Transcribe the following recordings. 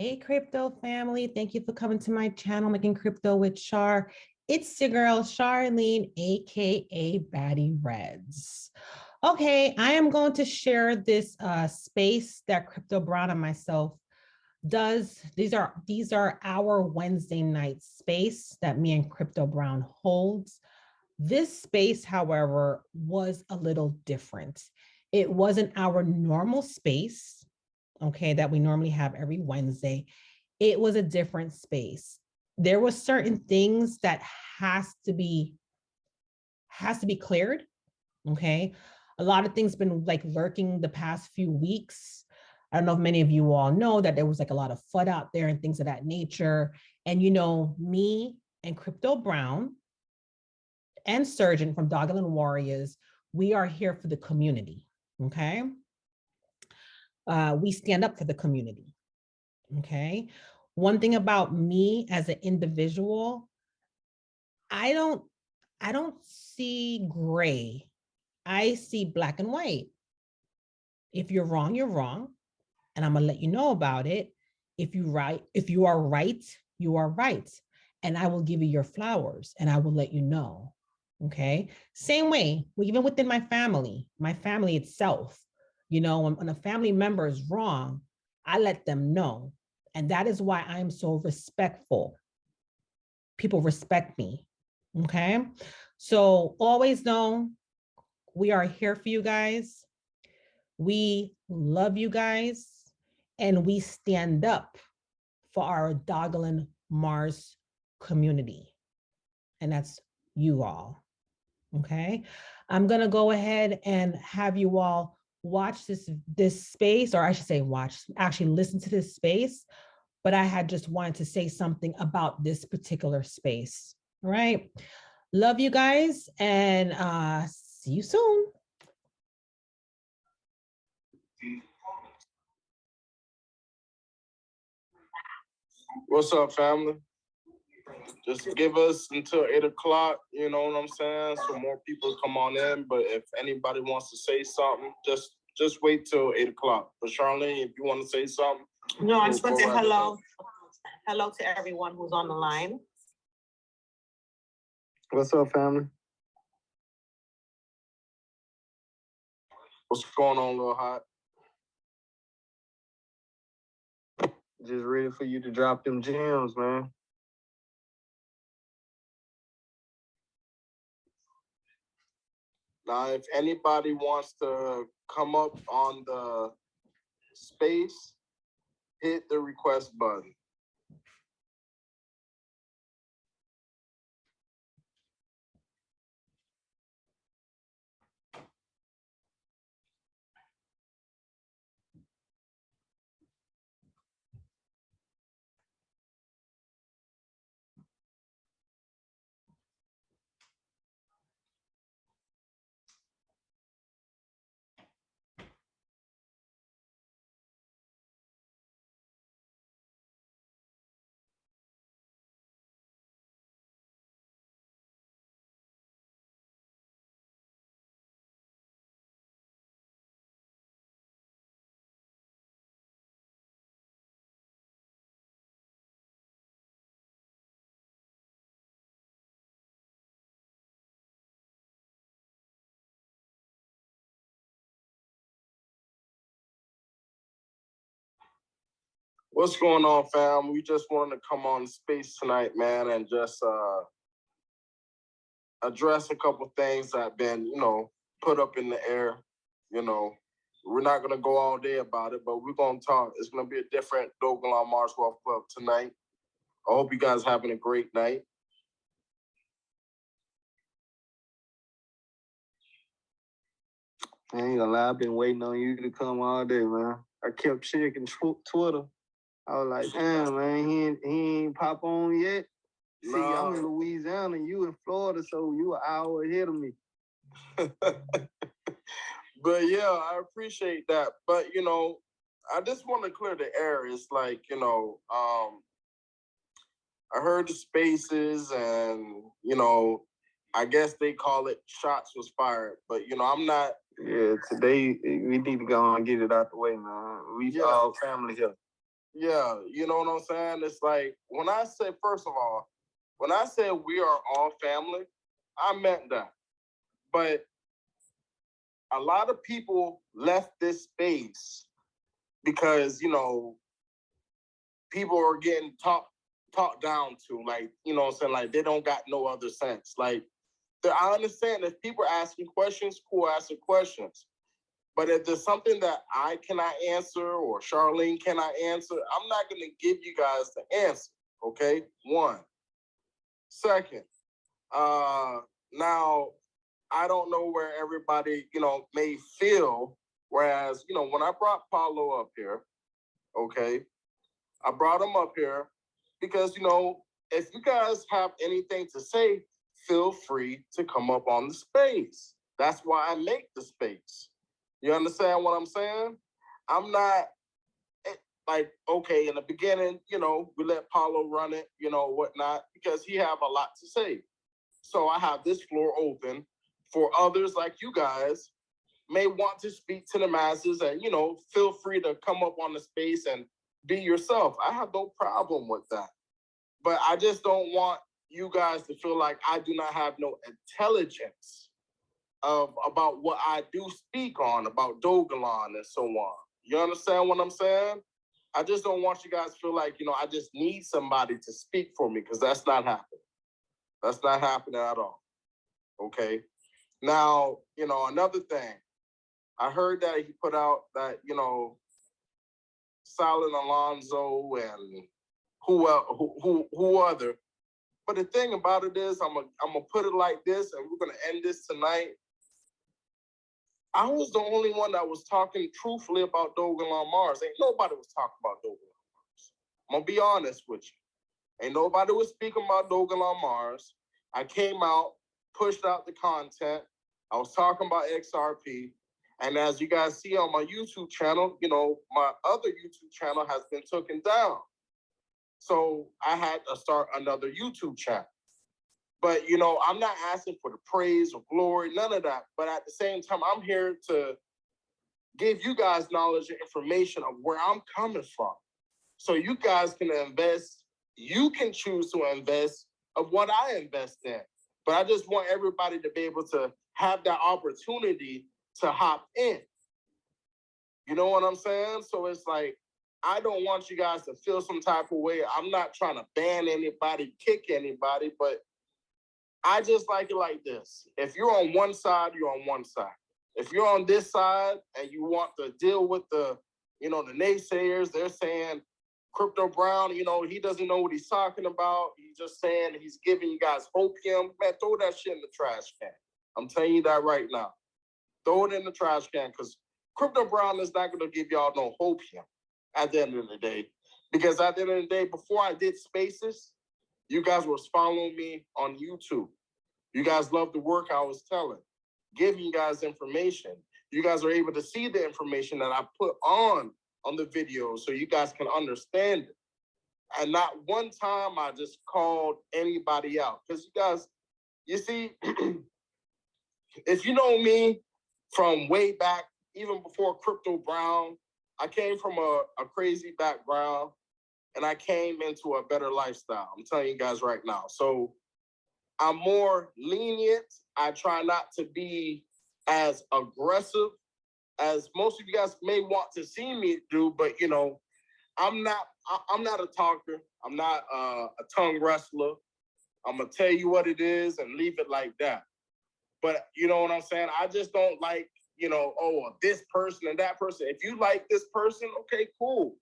Hey, crypto family. Thank you for coming to my channel, Making Crypto with Char. It's your girl, Charlene, AKA Batty Reds. Okay, I am going to share this space that Crypto Brown and myself does. These are our Wednesday night space that me and Crypto Brown holds. This space, however, was a little different. It wasn't our normal space, okay, that we normally have every Wednesday. It was a different space. There were certain things that has to be cleared, okay? A lot of things been like lurking the past few weeks. I don't know if many of you all know that there was like a lot of FUD out there and things of that nature. And you know, me and Crypto Brown and Surgeon from Dogelon Warriors, we are here for the community, okay? We stand up for the community, okay? One thing about me as an individual, I don't see gray. I see black and white. If you're wrong, you're wrong. And I'm gonna let you know about it. If you are right, you are right. And I will give you your flowers and I will let you know. Okay. Same way, even within my family itself, you know, when a family member is wrong, I let them know. And that is why I'm so respectful. People respect me. Okay. So always know we are here for you guys. We love you guys. And we stand up for our Dogelon Mars community. And that's you all. Okay. I'm going to go ahead and have you all watch this space, or I should say actually listen to this space. But I had just wanted to say something about this particular space. All right. Love you guys and see you soon. What's up, family? Just give us until 8 o'clock, you know what I'm saying? So more people come on in, but if anybody wants to say something, just wait till 8 o'clock. But Charlene, if you want to say something. No, I just want to say hello. Hello to everyone who's on the line. What's up, family? What's going on, Lil Hot? Just ready for you to drop them gems, man. Now, if anybody wants to come up on the space, hit the request button. What's going on, fam? We just wanted to come on space tonight, man, and just address a couple things that have been, you know, put up in the air. You know, we're not going to go all day about it, but we're going to talk. It's going to be a different Dogelon Mars Wealth Club tonight. I hope you guys having a great night. I ain't gonna lie, I've been waiting on you to come all day, man. I kept checking Twitter. I was like, damn, man, he ain't pop on yet. See, no. I'm in Louisiana, you in Florida, so you an hour ahead of me. But yeah, I appreciate that. But, you know, I just want to clear the air. It's like, you know, I heard the spaces and, you know, I guess they call it shots was fired. But, you know, I'm not. Yeah, today we need to go on and get it out the way, man. We all family here. Yeah, you know what I'm saying? It's like, when I say, first of all, when I say we are all family, I meant that. But a lot of people left this space because, you know, people are getting talked down to, like, you know what I'm saying? Like, they don't got no other sense. Like, I understand if people are asking questions, cool, asking questions. But if there's something that I cannot answer or Charlene cannot answer, I'm not going to give you guys the answer. Okay, one. Second, now I don't know where everybody, you know, may feel. Whereas, you know, when I brought Paulo up here, okay, I brought him up here because, you know, if you guys have anything to say, feel free to come up on the space. That's why I make the space. You understand what I'm saying? I'm not like, okay, in the beginning, you know, we let Paulo run it, you know, whatnot, because he have a lot to say. So I have this floor open for others like you guys may want to speak to the masses, and, you know, feel free to come up on the space and be yourself. I have no problem with that. But I just don't want you guys to feel like I do not have no intelligence about what I do speak on, about Dogelon and so on. You understand what I'm saying? I just don't want you guys to feel like, you know, I just need somebody to speak for me, because that's not happening. That's not happening at all. Okay. Now, you know, another thing, I heard that he put out that, you know, Silent Alonzo and who other. But the thing about it is, I'm gonna put it like this, and we're gonna end this tonight. I was the only one that was talking truthfully about Dogelon Mars. Ain't nobody was talking about Dogelon Mars. I'm gonna be honest with you. Ain't nobody was speaking about Dogelon Mars. I came out, pushed out the content. I was talking about XRP. And as you guys see on my YouTube channel, you know, my other YouTube channel has been taken down. So I had to start another YouTube channel. But, you know, I'm not asking for the praise or glory, none of that. But at the same time, I'm here to give you guys knowledge and information of where I'm coming from. So you guys can invest, you can choose to invest of what I invest in. But I just want everybody to be able to have that opportunity to hop in. You know what I'm saying? So it's like, I don't want you guys to feel some type of way. I'm not trying to ban anybody, kick anybody, but I just like it like this. If you're on one side, you're on one side. If you're on this side and you want to deal with the, you know, the naysayers, they're saying Crypto Brown, you know, he doesn't know what he's talking about. He's just saying he's giving you guys opium. Man, throw that shit in the trash can. I'm telling you that right now. Throw it in the trash can, because Crypto Brown is not going to give y'all no opium at the end of the day. Because at the end of the day, before I did spaces, you guys was following me on YouTube. You guys love the work I was telling, giving you guys information. You guys are able to see the information that I put on the video so you guys can understand it. And not one time I just called anybody out. Because you guys, you see, if you know me from way back, even before Crypto Brown, I came from a crazy background, and I came into a better lifestyle. I'm telling you guys right now. So I'm more lenient. I try not to be as aggressive as most of you guys may want to see me do, but, you know, I'm not a talker. I'm not a tongue wrestler. I'm gonna tell you what it is and leave it like that. But you know what I'm saying? I just don't like, you know, oh, this person and that person. If you like this person, okay, cool.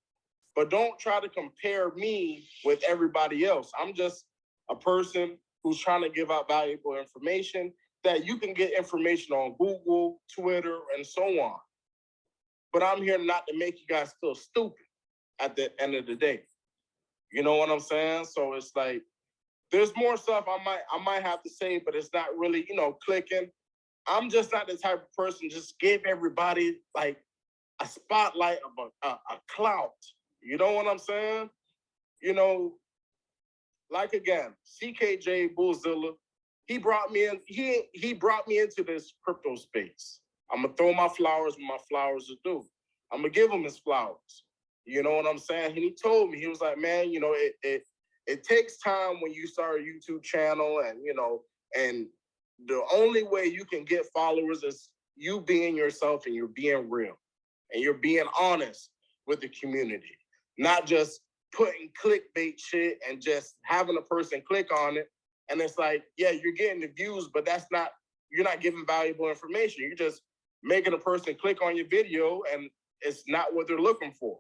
But don't try to compare me with everybody else. I'm just a person who's trying to give out valuable information that you can get information on Google, Twitter, and so on. But I'm here not to make you guys feel stupid at the end of the day. You know what I'm saying? So it's like, there's more stuff I might have to say, but it's not really, you know, clicking. I'm just not the type of person just give everybody like a spotlight of a clout. You know what I'm saying? You know, like again, CKJ Bullzilla, he brought me in. He brought me into this crypto space. I'm gonna throw my flowers where my flowers are due. I'm gonna give him his flowers. You know what I'm saying? And he told me, he was like, man, you know, it takes time when you start a YouTube channel, and, you know, and the only way you can get followers is you being yourself, and you're being real, and you're being honest with the community, not just putting clickbait shit and just having a person click on it. And it's like, yeah, you're getting the views, but you're not giving valuable information. You're just making a person click on your video, and it's not what they're looking for.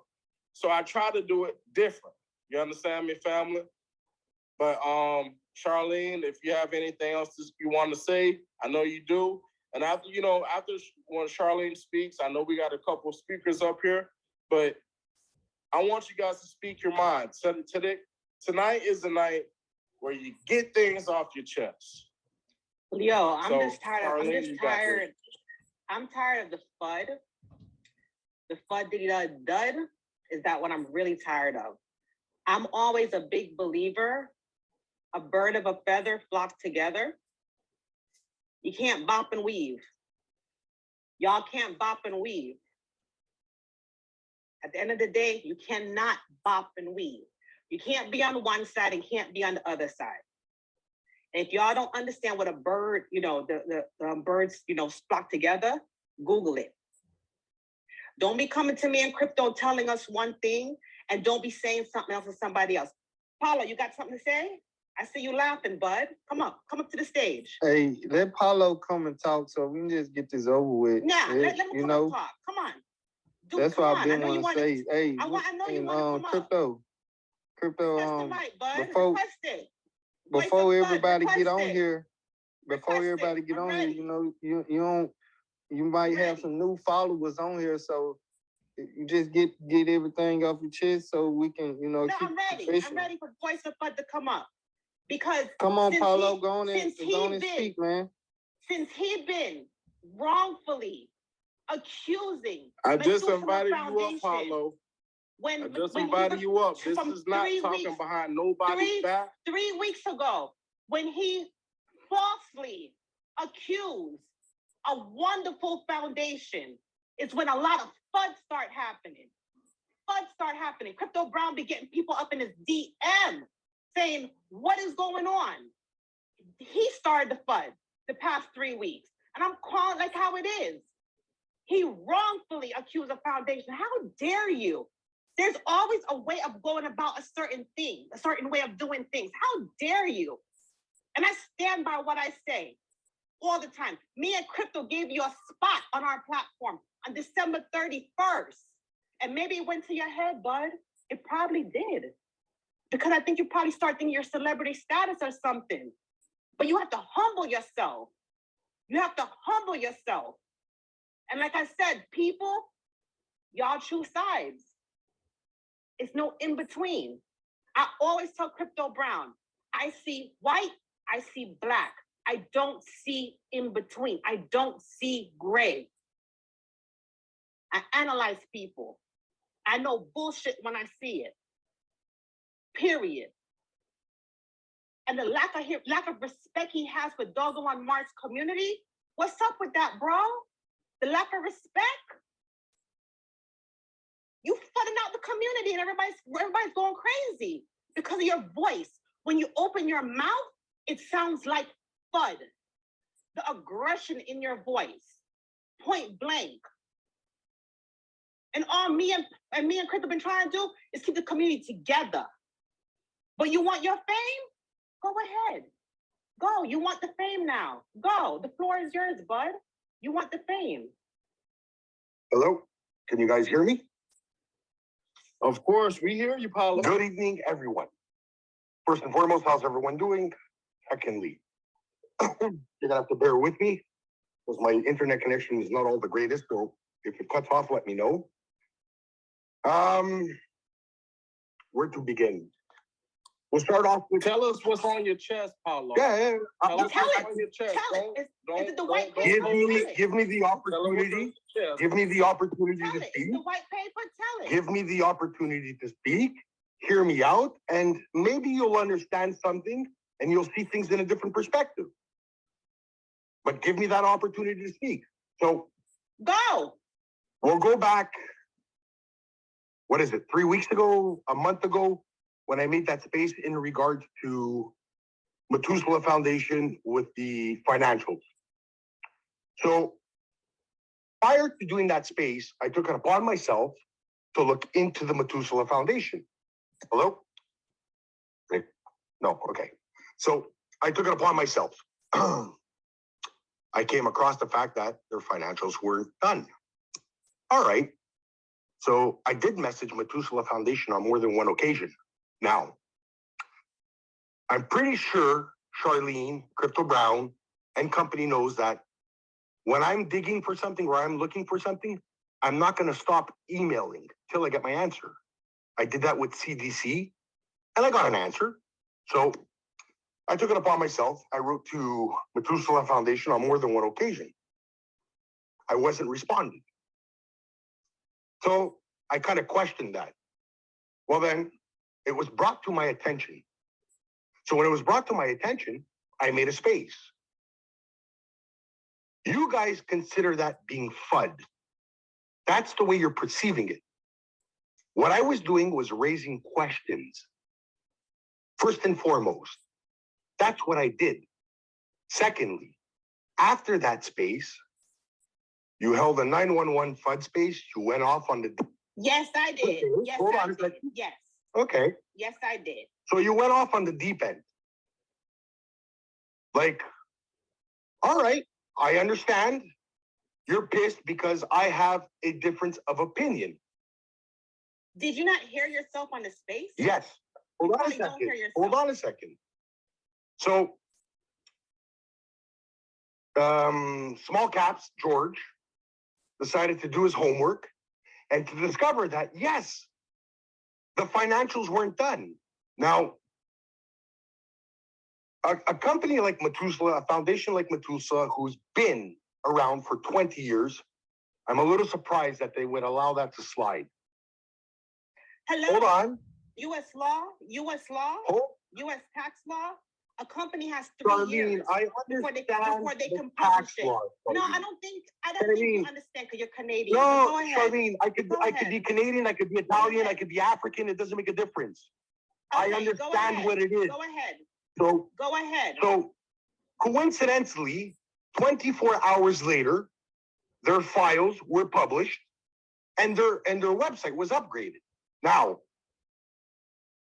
So I try to do it different. You understand me, family? But Charlene, if you have anything else you want to say, I know you do. And after when Charlene speaks, I know we got a couple speakers up here, but I want you guys to speak your mind. So tonight is the night where you get things off your chest. Yo, I'm So, just tired. Charlene, I'm tired of the FUD. The FUD dud is that what I'm really tired of. I'm always a big believer. A bird of a feather flock together. You can't bop and weave. Y'all can't bop and weave. At the end of the day, you cannot bop and weave. You can't be on one side and can't be on the other side. And if y'all don't understand what a bird, the birds, flock together, Google it. Don't be coming to me in crypto telling us one thing, and don't be saying something else to somebody else. Paulo, you got something to say? I see you laughing, bud. Come up to the stage. Hey, let Paulo come and talk so we can just get this over with. Yeah, let him come and talk. Come on. Dude, that's what I've been wanting to say. Hey, I know you want to come crypto. Press the mic, bud. Before everybody get on here, you might have some new followers on here, so you just get everything off your chest so we can, keep I'm ready for Voice of FUD to come up. Because come on, Paulo, go on and speak, man. Since he been wrongfully accusing, I just invited you up, Paulo. I just invited you up. This is not talking behind nobody's back. 3 weeks ago, when he falsely accused a wonderful foundation, is when a lot of FUD start happening. Crypto Brown be getting people up in his DM saying, what is going on? He started the FUD the past 3 weeks. And I'm calling like how it is. He wrongfully accused a foundation. How dare you? There's always a way of going about a certain thing, a certain way of doing things. How dare you? And I stand by what I say all the time. Me and Crypto gave you a spot on our platform on December 31st. And maybe it went to your head, bud. It probably did. Because I think you probably start thinking your celebrity status or something. But you have to humble yourself. And like I said, people, y'all choose sides. It's no in between. I always tell Crypto Brown, I see white, I see black. I don't see in between. I don't see gray. I analyze people. I know bullshit when I see it. Period. And the lack of respect he has for Dogelon Mark's community, what's up with that, bro? The lack of respect? You flooding out the community and everybody's going crazy because of your voice. When you open your mouth, it sounds like FUD. The aggression in your voice, point blank. And all me and Chris have been trying to do is keep the community together. But you want your fame? Go ahead. Go. You want the fame now. Go. The floor is yours, bud. You want the fame. Hello? Can you guys hear me? Of course, we hear you, Paulo. Good evening, everyone. First and foremost, how's everyone doing? Secondly, you're gonna have to bear with me because my internet connection is not all the greatest, so if it cuts off, let me know. Where to begin? We'll start off with... Tell us what's on your chest, Paulo. Yeah. Tell us what's on your chest. Is it the white paper? Give me the opportunity. Give me the opportunity to speak. It's the white paper, tell it. Give me the opportunity to speak, hear me out, and maybe you'll understand something and you'll see things in a different perspective. But give me that opportunity to speak. So go. We'll go back what is it, 3 weeks ago, a month ago, when I made that space in regards to Methuselah Foundation with the financials. So prior to doing that space, I took it upon myself to look into the Methuselah Foundation. Hello? No, okay. So I took it upon myself. I came across the fact that their financials weren't done. All right. So I did message Methuselah Foundation on more than one occasion. Now, I'm pretty sure Charlene, Crypto Brown, and company knows that when I'm digging for something or I'm looking for something, I'm not going to stop emailing till I get my answer. I did that with CDC and I got an answer. So I took it upon myself. I wrote to Methuselah Foundation on more than one occasion. I wasn't responding. So I kind of questioned that. Well, then it was brought to my attention. So when it was brought to my attention, I made a space. You guys consider that being FUD. That's the way you're perceiving it. What I was doing was raising questions. First and foremost, that's what I did. Secondly, after that space, you held a 911 FUD space. You went off on the... Yes, I did. Okay, Yes, hold I on a did. second. Yes. Okay. Yes, I did. So you went off on the deep end. Like, all right, I understand. You're pissed because I have a difference of opinion. Did you not hear yourself on the space? Yes. Hold on a probably don't second. hear yourself. Hold on a second. So, Small Caps, George, decided to do his homework and to discover that, yes, the financials weren't done. Now, a company like Methuselah, a foundation like Methuselah, who's been around for 20 years, I'm a little surprised that they would allow that to slide. Hello? Hold on. U.S. law, U.S. law, Hold. U.S. tax law. A company has 3 Charlene, years I before understand they the can tax publish it. law, No, Charlene. I don't think you understand because you're Canadian. But No, go ahead. Charlene, I could be Canadian, I could be Italian, I could be African. It doesn't make a difference. Okay, I understand what it is. Go ahead. So, Go ahead. so coincidentally, 24 hours later, their files were published and their website was upgraded. Now,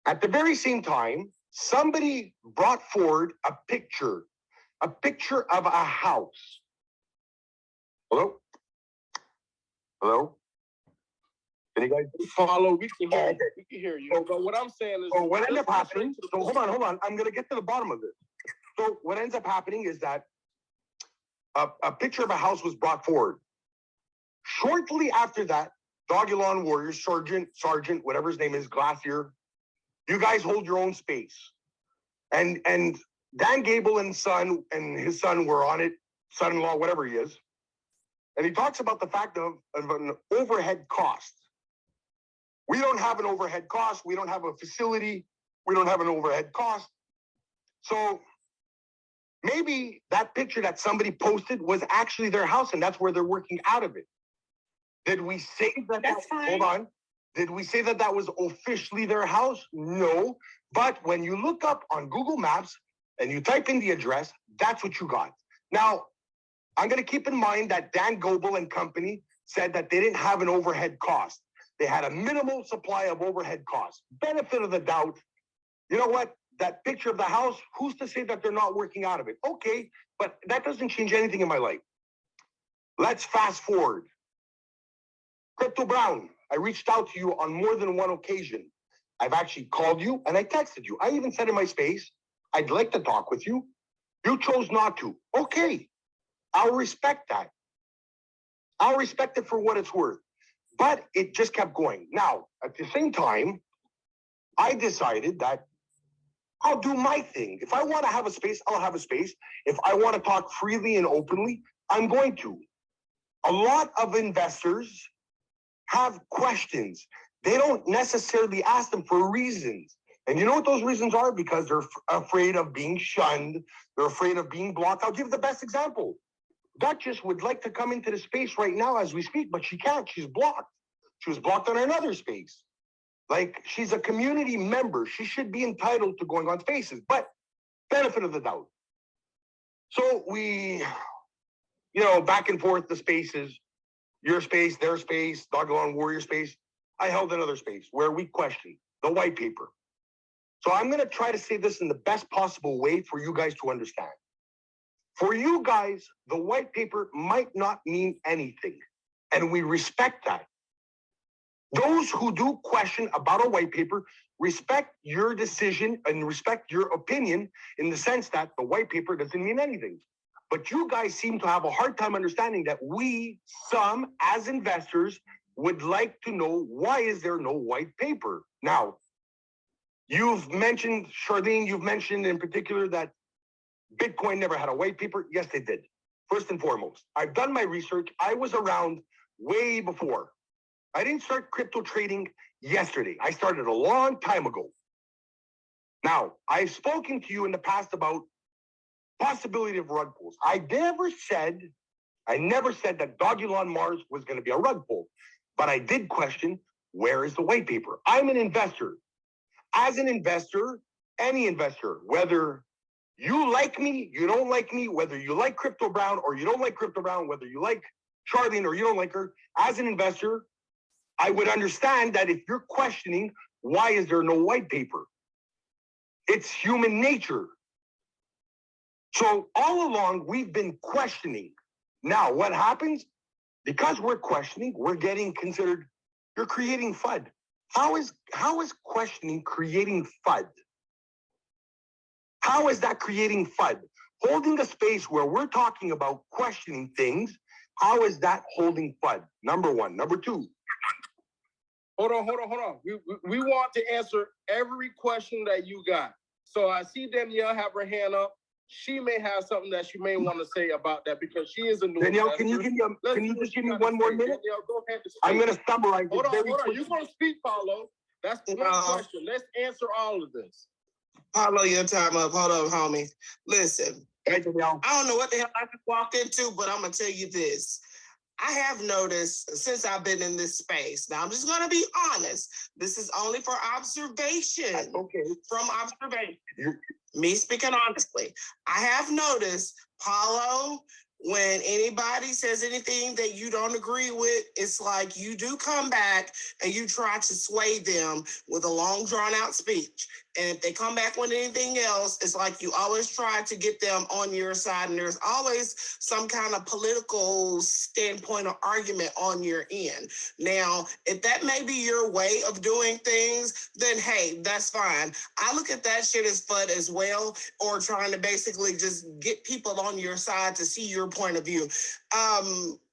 at the very same time, somebody brought forward a picture of a house. Hello? Hello? Can you guys Follow, we can hear you. We can hear you. But what I'm saying is, So what ended up let's happening, get straight so to the hold on. I'm going to get to the bottom of this. So what ends up happening is that a picture of a house was brought forward. Shortly after that, Dogelon Warriors, Sergeant, whatever his name is, Glacier, you guys hold your own space. And Dan Gable and his son were on it, son-in-law, whatever he is. And he talks about the fact of an overhead cost. We don't have an overhead cost. We don't have a facility. We don't have an overhead cost. So maybe that picture that somebody posted was actually their house and that's where they're working out of it. Did we say that? That's fine. Hold on. Did we say that was officially their house? No. But when you look up on Google Maps and you type in the address, that's what you got. Now, I'm going to keep in mind that Dan Gable and company said that they didn't have an overhead cost. They had a minimal supply of overhead costs. Benefit of the doubt. You know what? That picture of the house, who's to say that they're not working out of it? Okay, but that doesn't change anything in my life. Let's fast forward. Crypto Brown, I reached out to you on more than one occasion. I've actually called you and I texted you. I even said in my space, I'd like to talk with you. You chose not to. Okay, I'll respect that. I'll respect it for what it's worth. But it just kept going. Now, at the same time, I decided that I'll do my thing. If I want to have a space, I'll have a space. If I want to talk freely and openly, I'm going to. A lot of investors have questions. They don't necessarily ask them for reasons. And you know what those reasons are? Because they're afraid of being shunned. They're afraid of being blocked. I'll give the best example. Duchess would like to come into the space right now as we speak, but she can't. She's blocked. She was blocked on another space. Like, she's a community member. She should be entitled to going on spaces, but benefit of the doubt. So we, back and forth the spaces, your space, their space, Dogelon Warrior space. I held another space where we questioned the white paper. So I'm going to try to say this in the best possible way for you guys to understand. For you guys, the white paper might not mean anything, and we respect that. Those who do question about a white paper respect your decision and respect your opinion in the sense that the white paper doesn't mean anything. But you guys seem to have a hard time understanding that we, some as investors, would like to know, why is there no white paper? Now, you've mentioned, Charlene, you've mentioned in particular that Bitcoin never had a white paper. Yes, they did. First and foremost, I've done my research. I was around way before. I didn't start crypto trading yesterday. I started a long time ago. Now, I've spoken to you in the past about possibility of rug pulls. I never said that Dogelon Mars was going to be a rug pull, but I did question, where is the white paper? I'm an investor. As an investor, any investor, whether you like me, you don't like me, whether you like Crypto Brown or you don't like Crypto Brown, whether you like Charlene or you don't like her, as an investor, I would understand that if you're questioning, why is there no white paper? It's human nature. So all along, we've been questioning. Now, what happens? Because we're questioning, we're getting considered, you're creating FUD. How is questioning creating FUD? How is that creating FUD? Holding a space where we're talking about questioning things, how is that holding FUD? Number one. Number two. Hold on. We want to answer every question that you got. So I see Danielle have her hand up. She may have something that she may want to say about that because she is a new Danielle, investor. can you just give me one more minute? Danielle, go ahead. I'm going to summarize. Hold on. You're going to speak, Paulo. That's one question. Let's answer all of this. Paulo, your time up. Hold up, homie. Listen, Hey, Danielle. I don't know what the hell I just walked into, but I'm going to tell you this. I have noticed since I've been in this space. Now, I'm just going to be honest. This is only for observation. Okay. From observation. Me speaking honestly. I have noticed, Paulo, when anybody says anything that you don't agree with, it's like you do come back and you try to sway them with a long, drawn-out speech. And if they come back with anything else, it's like you always try to get them on your side. And there's always some kind of political standpoint or argument on your end. Now, if that may be your way of doing things, then hey, that's fine. I look at that shit as FUD as well, or trying to basically just get people on your side to see your point of view.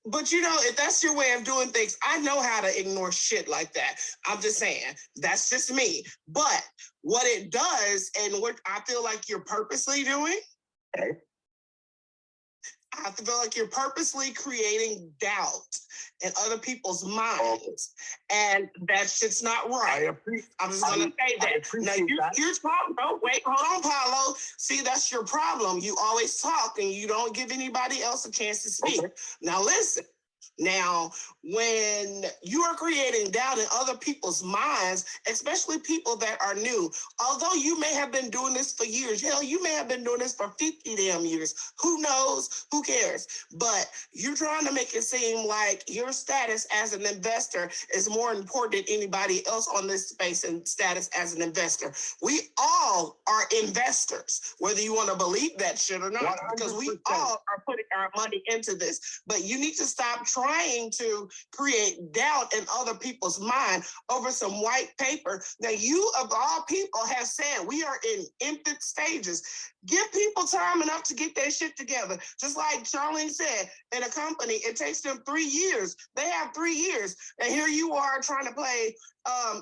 But if that's your way of doing things, I know how to ignore shit like that. I'm just saying, that's just me. But what it does, and what I feel like you're purposely doing, I feel like you're purposely creating doubt in other people's minds. And that shit's not right. I'm just going to say that. Now, you're talking. Oh, wait, hold on, Paulo. See, that's your problem. You always talk and you don't give anybody else a chance to speak. Okay. Now, listen. Now, when you are creating doubt in other people's minds, especially people that are new, although you may have been doing this for years, hell, you may have been doing this for 50 damn years. Who knows? Who cares? But you're trying to make it seem like your status as an investor is more important than anybody else on this space and status as an investor. We all are investors, whether you want to believe that shit or not, 100%. Because we all are putting our money into this. But you need to stop trying to create doubt in other people's mind over some white paper that you, of all people, have said we are in infant stages. Give people time enough to get their shit together. Just like Charlene said, in a company, it takes them 3 years. They have 3 years. And here you are trying to play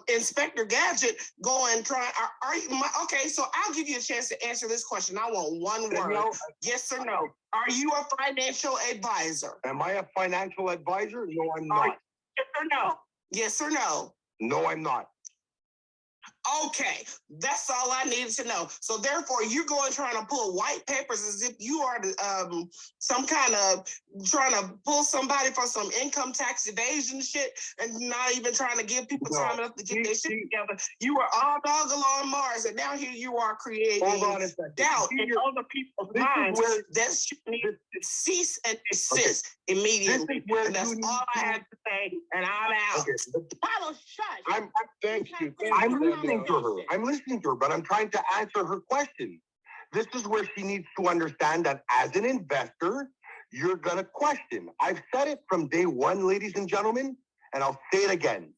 Inspector Gadget, okay, so I'll give you a chance to answer this question. I want one word. Yes or no? Are you a financial advisor? Am I a financial advisor? No, I'm not. Yes or no? Yes or no? No, I'm not. Okay, that's all I needed to know. So therefore, you're trying to pull white papers as if you are some kind of trying to pull somebody for some income tax evasion shit, and not even trying to give people time enough to get their shit together. You were all Dogelon Mars, and now here you are creating doubt in other people's minds. That shit needs to cease and desist immediately. And that's all I have to say, and I'm out. Apollo, shush. Thank you. I'm listening to her. I'm listening to her, but I'm trying to answer her question. This is where she needs to understand that as an investor, you're going to question. I've said it from day one, ladies and gentlemen, and I'll say it again.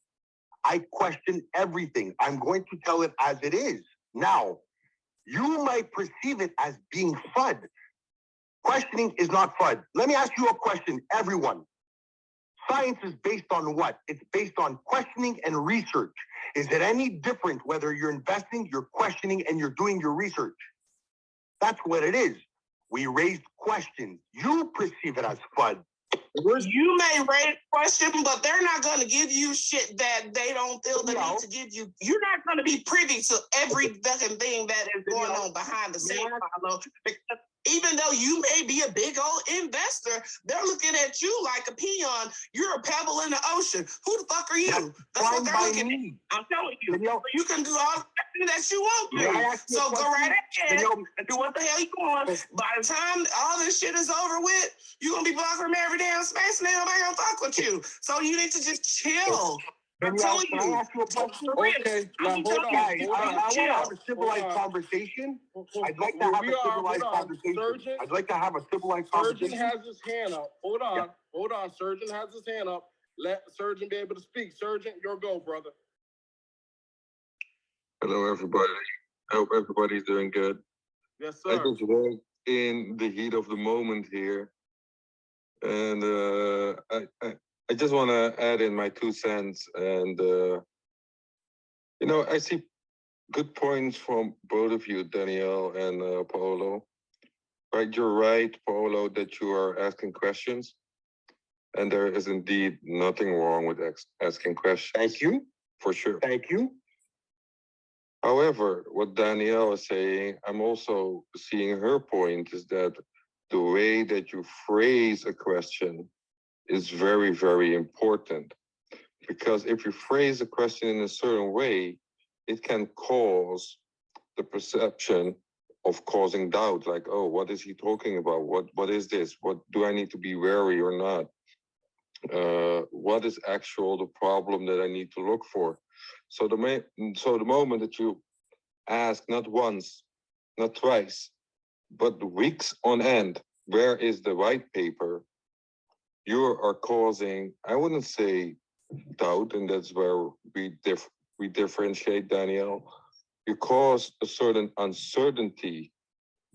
I question everything. I'm going to tell it as it is. Now, you might perceive it as being FUD. Questioning is not FUD. Let me ask you a question, everyone. Science is based on what? It's based on questioning and research. Is it any different whether you're investing, you're questioning, and you're doing your research? That's what it is. We raised questions. You perceive it as FUD. You may raise questions, but they're not going to give you shit that they don't feel the need to give you. You're not going to be privy to every fucking thing that is going on behind the scenes, Paulo. Because even though you may be a big old investor, they're looking at you like a peon. You're a pebble in the ocean. Who the fuck are you? That's what they're looking at. I'm telling you. You can do all that you want to. So go right ahead and do what the hell you want. By the time all this shit is over with, you're going to be blocking from every damn space and nobody going to fuck with you. So you need to just chill. I'm telling you. Okay, now hold on. I want to have a civilized conversation. I'd like to have a civilized conversation. I'd like to have a civilized conversation. Surgeon has his hand up. Hold on. Surgeon has his hand up. Let Surgeon be able to speak. Surgeon, your go, brother. Hello, everybody. I hope everybody's doing good. Yes, sir. I just work in the heat of the moment here. And I just want to add in my 2 cents. And, I see good points from both of you, Danielle and Paolo. Right, you're right, Paolo, that you are asking questions. And there is indeed nothing wrong with asking questions. Thank you. For sure. Thank you. However, what Danielle is saying, I'm also seeing her point is that the way that you phrase a question is very, very important. Because if you phrase a question in a certain way, it can cause the perception of causing doubt, like, oh, what is he talking about? What is this? What do I need to be wary or not? What is actual the problem that I need to look for? So the moment that you ask not once, not twice, but weeks on end, where is the white paper? You are causing, I wouldn't say doubt, and that's where we differentiate, Danielle. You cause a certain uncertainty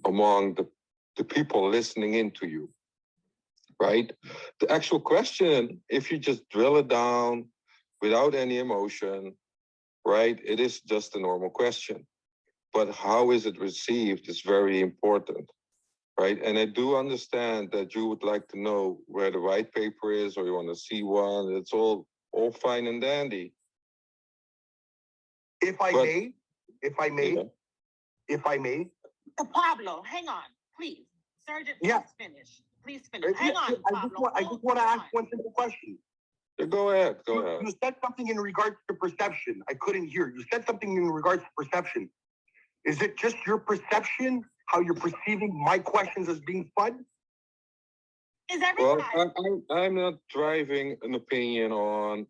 among the people listening into you, right? The actual question, if you just drill it down without any emotion, right? It is just a normal question. But how is it received is very important, right? And I do understand that you would like to know where the white paper is, or you want to see one. It's all fine and dandy. If I may. Pablo, hang on, please. Surgeon, Yeah. Please finish. Hang on, Pablo. I just want to ask one simple question. Go ahead. You said something in regards to perception. I couldn't hear. You said something in regards to perception. Is it just your perception, how you're perceiving my questions as being FUD? Is everybody? Well, I'm not driving an opinion on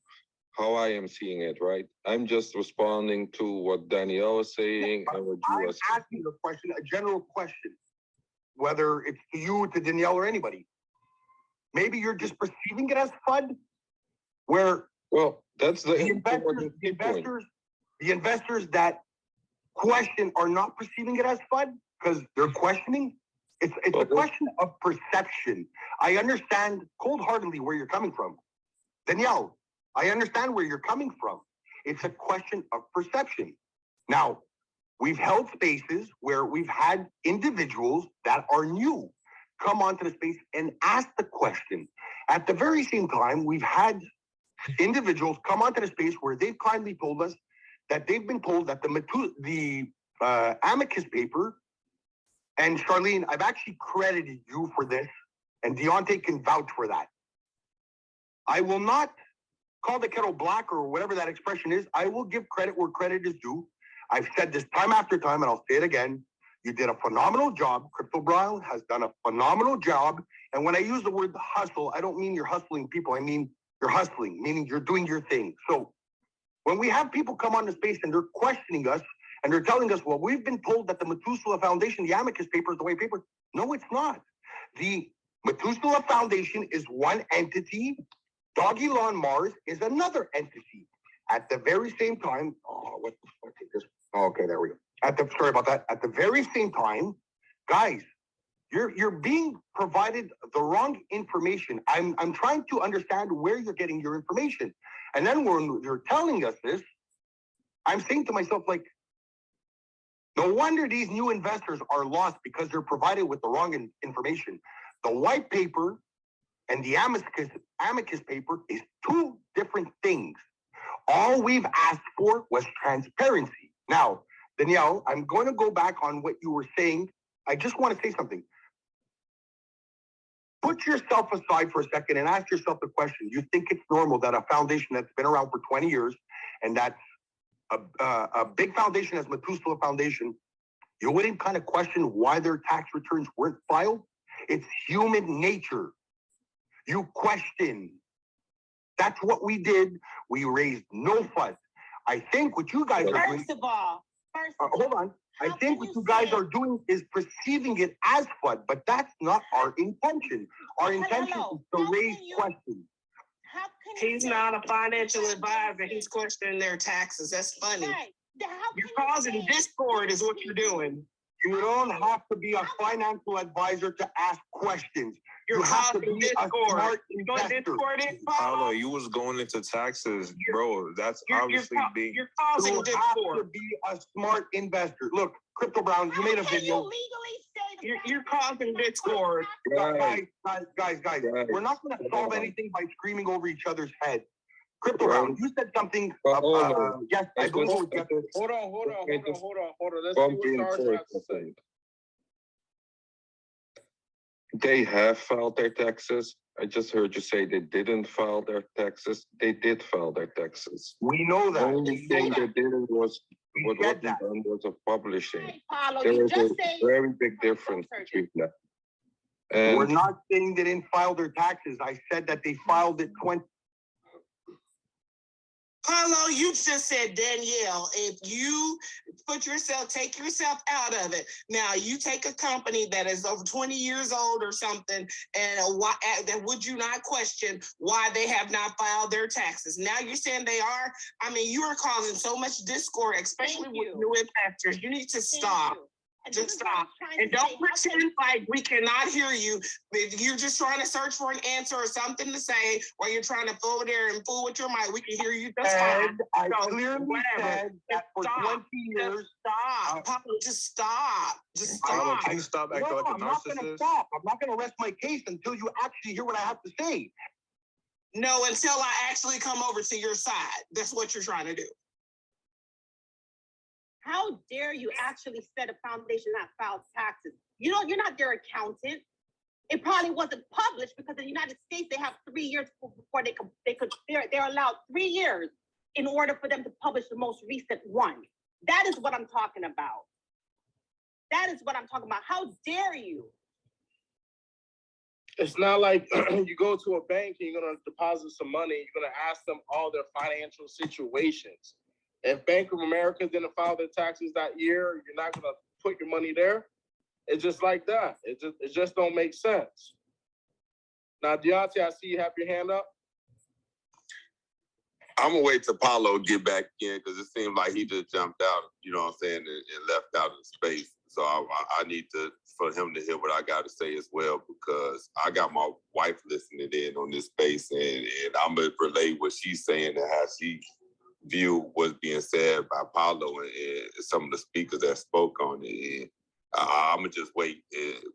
how I am seeing it, right? I'm just responding to what Danielle is saying and what you are saying. I'm asking the question, a general question, whether it's to you, to Danielle, or anybody. Maybe you're just perceiving it as FUD, where that's the investors that question are not perceiving it as FUD because they're questioning. It's a question of perception. I understand cold-heartedly where you're coming from. Danielle, I understand where you're coming from. It's a question of perception. Now, we've held spaces where we've had individuals that are new come onto the space and ask the question. At the very same time, we've had individuals come onto the space where they've kindly told us that they've been told that the amicus paper, and Charlene, I've actually credited you for this, and Deontay can vouch for that. I will not call the kettle black or whatever that expression is. I will give credit where credit is due. I've said this time after time, and I'll say it again. You did a phenomenal job. Crypto Brown has done a phenomenal job. And when I use the word hustle, I don't mean you're hustling people. I mean you're hustling, meaning you're doing your thing. So when we have people come on the space and they're questioning us and they're telling us, well, we've been told that the Methuselah Foundation, the amicus paper is the white paper. No, it's not. The Methuselah Foundation is one entity. Dogelon Mars is another entity. At the very same time, what the fuck is this? Okay, there we go. Sorry about that. At the very same time, guys, you're being provided the wrong information. I'm trying to understand where you're getting your information. And then when you're telling us this, I'm saying to myself, like, no wonder these new investors are lost because they're provided with the wrong information. The white paper and the amicus paper is two different things. All we've asked for was transparency. Now, Danielle, I'm going to go back on what you were saying. I just want to say something. Put yourself aside for a second and ask yourself the question. You think it's normal that a foundation that's been around for 20 years and that's a big foundation as Methuselah Foundation, you wouldn't kind of question why their tax returns weren't filed? It's human nature. You question. That's what we did. We raised no fuss. I think what you guys are doing. First of all, hold on. I think what you guys are doing is perceiving it as FUD, but that's not our intention. Our intention is to raise questions. He's not a financial advisor. He's questioning their taxes. That's funny. You're causing discord is what you're doing. You don't have to be a financial advisor to ask questions. You have to be discord. You're going to discord it, Paulo, you was going into taxes, bro. That's obviously being. You're causing you discord. have to be a smart investor. Look, Crypto Brown, you made a video. You're causing discord. Guys, we're not going to solve anything by screaming over each other's head. Crypto Brown, you said something. Yes, I believe. Hold on. Let's see what Charles has to say. They have filed their taxes. I just heard you say they didn't file their taxes. They did file their taxes. We know that. The only thing they didn't was what wasn't done was a publishing. There is a very big difference between that. And we're not saying they didn't file their taxes. I said that they filed it 20. Paulo, you just said, Danielle, if you take yourself out of it. Now, you take a company that is over 20 years old or something, and would you not question why they have not filed their taxes? Now you're saying they are? I mean, you are causing so much discord, especially with new investors. You need to stop. Just stop. And don't pretend like we cannot hear you. If you're just trying to search for an answer or something to say while you're trying to fool there and fool with your mic. We can hear you just fine. I clearly said that for 20 years. Stop. Papa, just stop. Just stop. Can you stop acting like a narcissist? I'm not going to stop. I'm not going to rest my case until you actually hear what I have to say. No, until I actually come over to your side. That's what you're trying to do. How dare you actually set a foundation that files taxes? You know, you're not their accountant. It probably wasn't published because in the United States, they have 3 years before they're allowed 3 years in order for them to publish the most recent one. That is what I'm talking about. That is what I'm talking about. How dare you? It's not like you go to a bank and you're going to deposit some money. You're going to ask them all their financial situations. If Bank of America didn't file their taxes that year, you're not gonna put your money there. It's just like that. It just don't make sense. Now, Deontay, I see you have your hand up. I'm gonna wait till Paulo get back in because it seems like he just jumped out, you know what I'm saying, and left out of space. So I need for him to hear what I got to say as well, because I got my wife listening in on this space, and I'm gonna relay what she's saying and how she view what's being said by Paulo and some of the speakers that spoke on it. And I'm gonna just wait,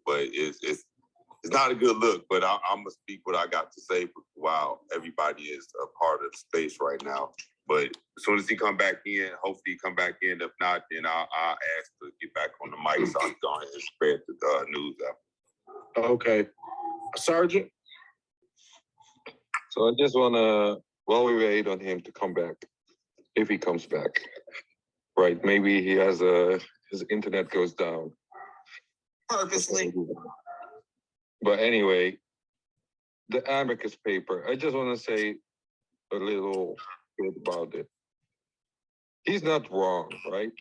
but it's not a good look. But I'm gonna speak what I got to say while everybody is a part of the space right now. But as soon as he come back in, hopefully he come back in. If not, then I'll ask to get back on the mic so I can go ahead and spread the news out. Okay. Sergeant? So I just want to, while we wait on him to come back, if he comes back, right? Maybe he has his internet goes down. Purposely. But anyway, the amicus paper, I just want to say a little bit about it. He's not wrong, right?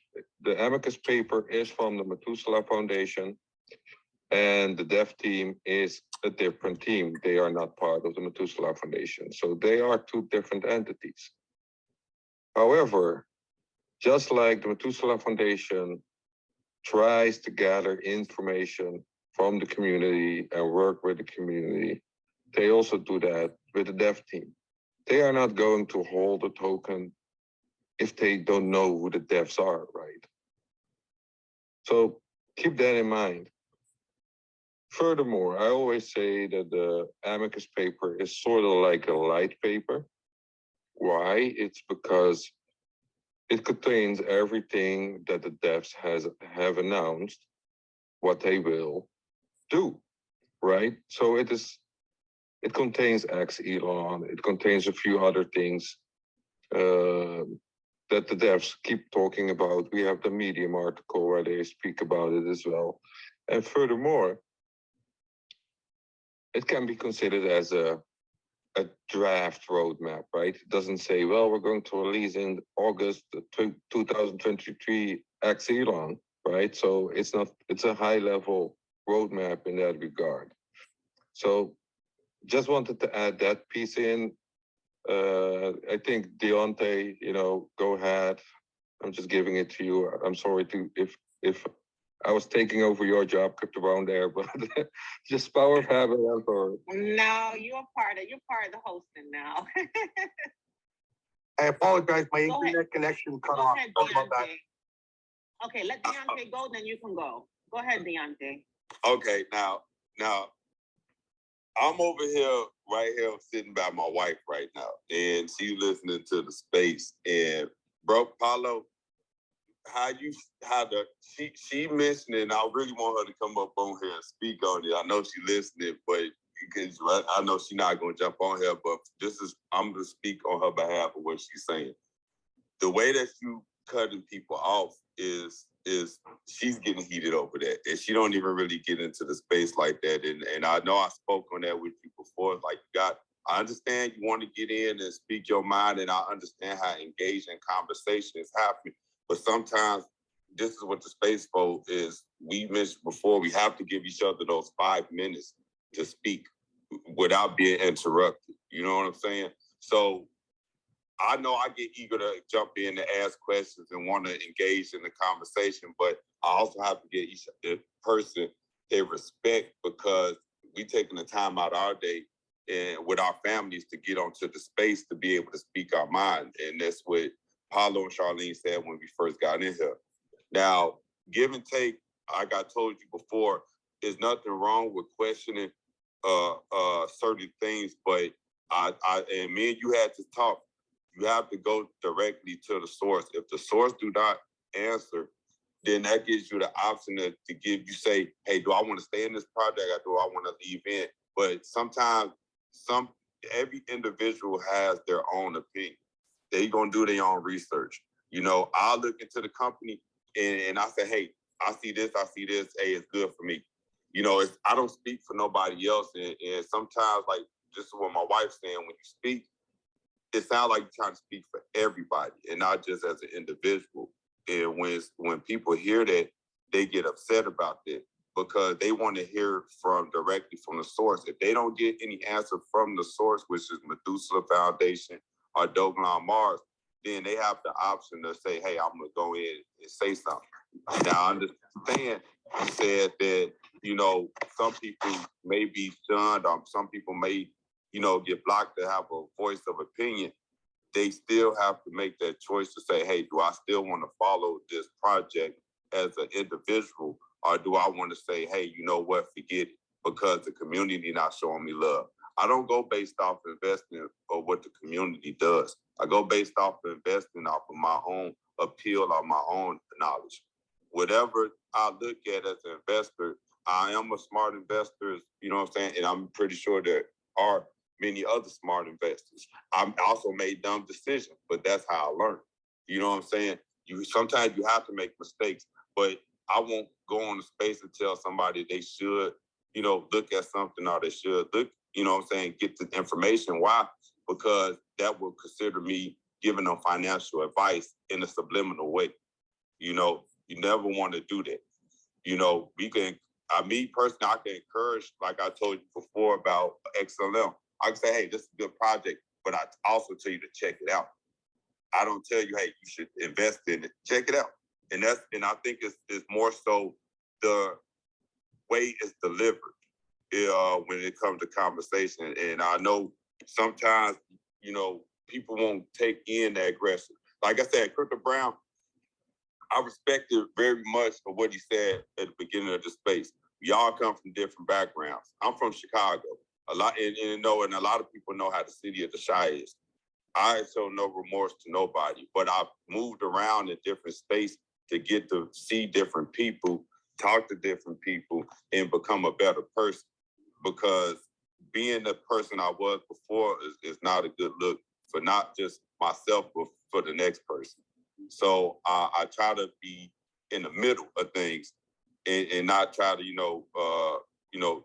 The amicus paper is from the Methuselah Foundation, and the dev team is a different team. They are not part of the Methuselah Foundation. So they are two different entities. However, just like the Methuselah Foundation tries to gather information from the community and work with the community, they also do that with the dev team. They are not going to hold a token if they don't know who the devs are, right? So keep that in mind. Furthermore, I always say that the amicus paper is sort of like a light paper. Why? It's because it contains everything that the devs have announced what they will do, right? So it contains Elon, it contains a few other things that the devs keep talking about. We have the Medium article where they speak about it as well. And furthermore, it can be considered as a draft roadmap, right? It doesn't say, well, we're going to release in August 2023 Elon, right? So it's a high level roadmap in that regard. So just wanted to add that piece in. I think Deontay, go ahead. I'm just giving it to you. I'm sorry if I was taking over your job, kept around there, but just power of habit. I'm sorry. No, you're part of the hosting now. I apologize. My internet connection cut off. Ahead, Deontay. Okay, let Deontay go, then you can go. Go ahead, Deontay. Okay, now I'm over here, right here, sitting by my wife right now, and she's listening to the space. And bro, Paulo, she mentioned it, and I really want her to come up on here and speak on it. I know she listening, but because I know she's not gonna jump on here, but I'm gonna speak on her behalf of what she's saying. The way that you cutting people off is she's getting heated over that, and she don't even really get into the space like that. And I know I spoke on that with you before. Like, I understand you want to get in and speak your mind, and I understand how engaging conversation is happening. But sometimes this is what the space for is. We mentioned before, we have to give each other those 5 minutes to speak without being interrupted. You know what I'm saying? So I know I get eager to jump in and ask questions and want to engage in the conversation, but I also have to get each person their respect, because we taking the time out our day and with our families to get onto the space to be able to speak our mind. And that's what Paulo and Charlene said when we first got in here. Now, give and take, like I told you before, there's nothing wrong with questioning certain things, but and me and you had to talk. You have to go directly to the source. If the source do not answer, then that gives you the option to give you say, hey, do I want to stay in this project or do I want to leave in? But sometimes every individual has their own opinion. They're gonna do their own research. I'll look into the company and I say, hey, I see this, hey, it's good for me. I don't speak for nobody else. And sometimes, like, this is what my wife's saying, when you speak, it sounds like you're trying to speak for everybody and not just as an individual. And when people hear that, they get upset about that because they want to hear directly from the source. If they don't get any answer from the source, which is Methuselah Foundation or Dogelon Mars, then they have the option to say, hey, I'm going to go in and say something. Now, I understand you said that, some people may be shunned or some people may, get blocked to have a voice of opinion. They still have to make that choice to say, hey, do I still want to follow this project as an individual, or do I want to say, hey, you know what, forget it, because the community not showing me love. I don't go based off investing or what the community does. I go based off of investing off of my own appeal or my own knowledge. Whatever I look at as an investor, I am a smart investor, you know what I'm saying? And I'm pretty sure there are many other smart investors. I also made dumb decisions, but that's how I learned. You know what I'm saying? Sometimes you have to make mistakes, but I won't go on the space and tell somebody they should, look at something or they should look, get the information. Why? Because that will consider me giving them financial advice in a subliminal way. You never want to do that. Me personally, I can encourage, like I told you before about XLM. I can say, hey, this is a good project, but I also tell you to check it out. I don't tell you, hey, you should invest in it. Check it out. And I think it's more so the way it's delivered when it comes to conversation. And I know sometimes, people won't take in the aggression. Like I said, Cricket Brown, I respected very much for what he said at the beginning of the space. We all come from different backgrounds. I'm from Chicago. And a lot of people know how the city of the Chi is. I show no remorse to nobody, but I've moved around in different states to get to see different people, talk to different people, and become a better person. Because being the person I was before is not a good look for not just myself, but for the next person. So I try to be in the middle of things and not try to,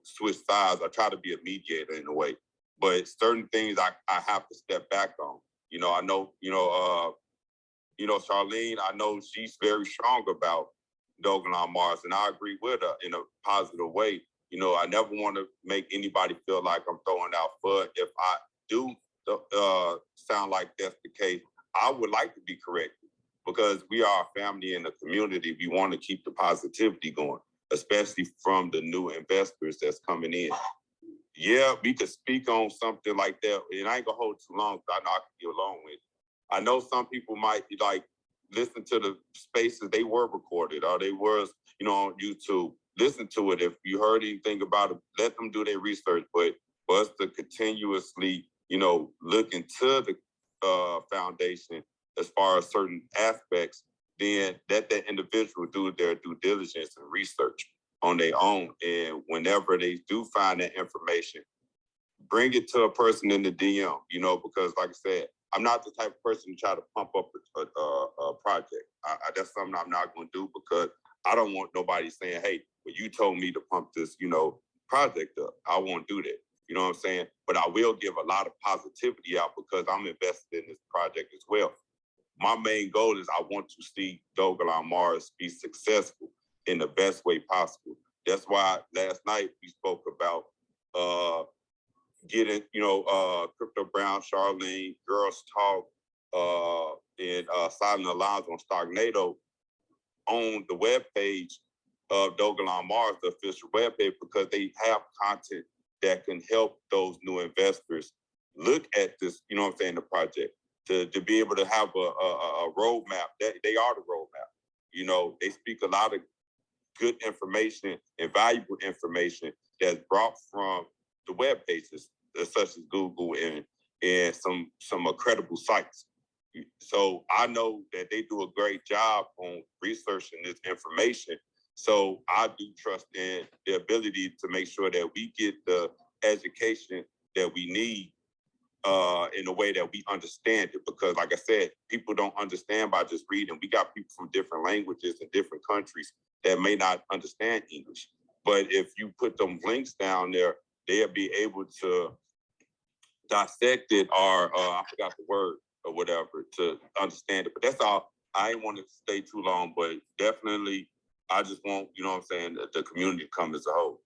switch sides. I try to be a mediator in a way. But certain things I have to step back on. I know, Charlene, I know she's very strong about Dogelon Mars, and I agree with her in a positive way. I never want to make anybody feel like I'm throwing out FUD. If I do sound like that's the case, I would like to be corrected because we are a family in the community. We want to keep the positivity going, especially from the new investors that's coming in. Yeah, we could speak on something like that, and I ain't gonna hold too long because I know I can get along with it. I know some people might be like, listen to the spaces, they were recorded or they was, on YouTube. Listen to it. If you heard anything about it, let them do their research. But for us to continuously, look into the foundation as far as certain aspects, then let that individual do their due diligence and research on their own. And whenever they do find that information, bring it to a person in the DM, because like I said, I'm not the type of person to try to pump up a project. That's something I'm not going to do because I don't want nobody saying, hey, well, you told me to pump this, project up. I won't do that. You know what I'm saying? But I will give a lot of positivity out because I'm invested in this project as well. My main goal is I want to see Dogelon Mars be successful in the best way possible. That's why last night we spoke about getting, Crypto Brown, Charlene, Girls Talk, and Silent Alliance on Stognado on the webpage of Dogelon Mars, the official webpage, because they have content that can help those new investors look at this, the project, to be able to have a roadmap. They are the roadmap. They speak a lot of good information and valuable information that's brought from the web pages, such as Google and some credible sites. So I know that they do a great job on researching this information. So I do trust in the ability to make sure that we get the education that we need in a way that we understand it. Because like I said, people don't understand by just reading. We got people from different languages and different countries that may not understand English. But if you put them links down there, they'll be able to dissect it or I forgot the word or whatever to understand it. But that's all. I ain't want to stay too long, but definitely I just want, the community to come as a whole.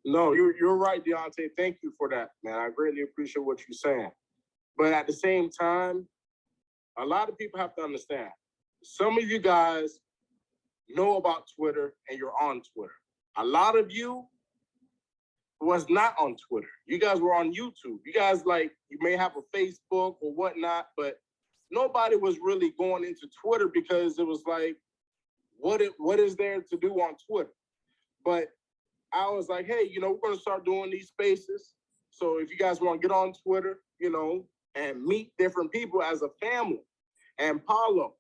No, you're right, Deontay. Thank you for that, man. I greatly appreciate what you're saying. But at the same time, a lot of people have to understand. Some of you guys know about Twitter and you're on Twitter. A lot of you was not on Twitter. You guys were on YouTube. You guys, you may have a Facebook or whatnot, but nobody was really going into Twitter because it was like, what is there to do on Twitter? But I was like, hey, we're going to start doing these spaces. So if you guys want to get on Twitter, you know, and meet different people as a family. And Paulo,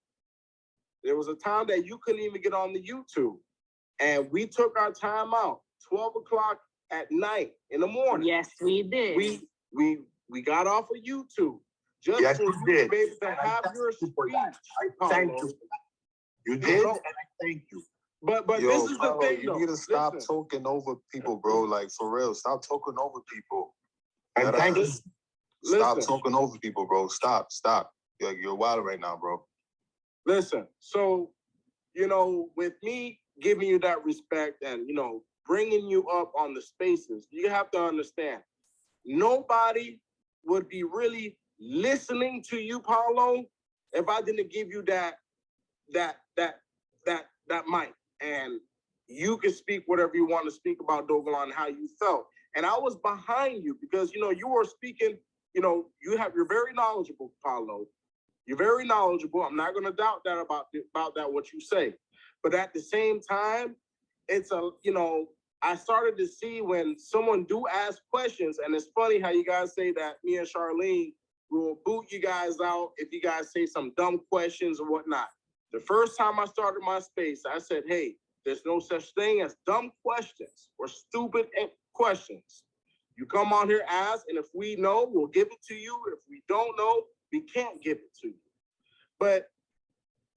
there was a time that you couldn't even get on the YouTube. And we took our time out, 12 o'clock at night in the morning. Yes, we did. We got off of YouTube. Just Yes, for you you did. to be able to have your speech. Thank you. You did, and I thank you. But Yo, this is the Paulo, thing, you though. need to stop Listen. talking over people, bro. Like, for real, stop talking over people. And Gotta thank you. Stop Listen. talking over people, bro. Stop. You're wild right now, bro. Listen, so, you know, with me giving you that respect and, you know, bringing you up on the spaces, you have to understand, nobody would be really listening to you, Paulo, if I didn't give you that mic. And you can speak whatever you want to speak about Dogelon and how you felt. And I was behind you because, you know, you were speaking, you know, you're very knowledgeable, Paulo. You're very knowledgeable. I'm not going to doubt that about that, what you say. But at the same time, it's I started to see when someone do ask questions, and it's funny how you guys say that me and Charlene will boot you guys out if you guys say some dumb questions or whatnot. The first time I started my space, I said, hey, there's no such thing as dumb questions or stupid questions. You come on here, ask, and if we know, we'll give it to you. If we don't know, we can't give it to you. But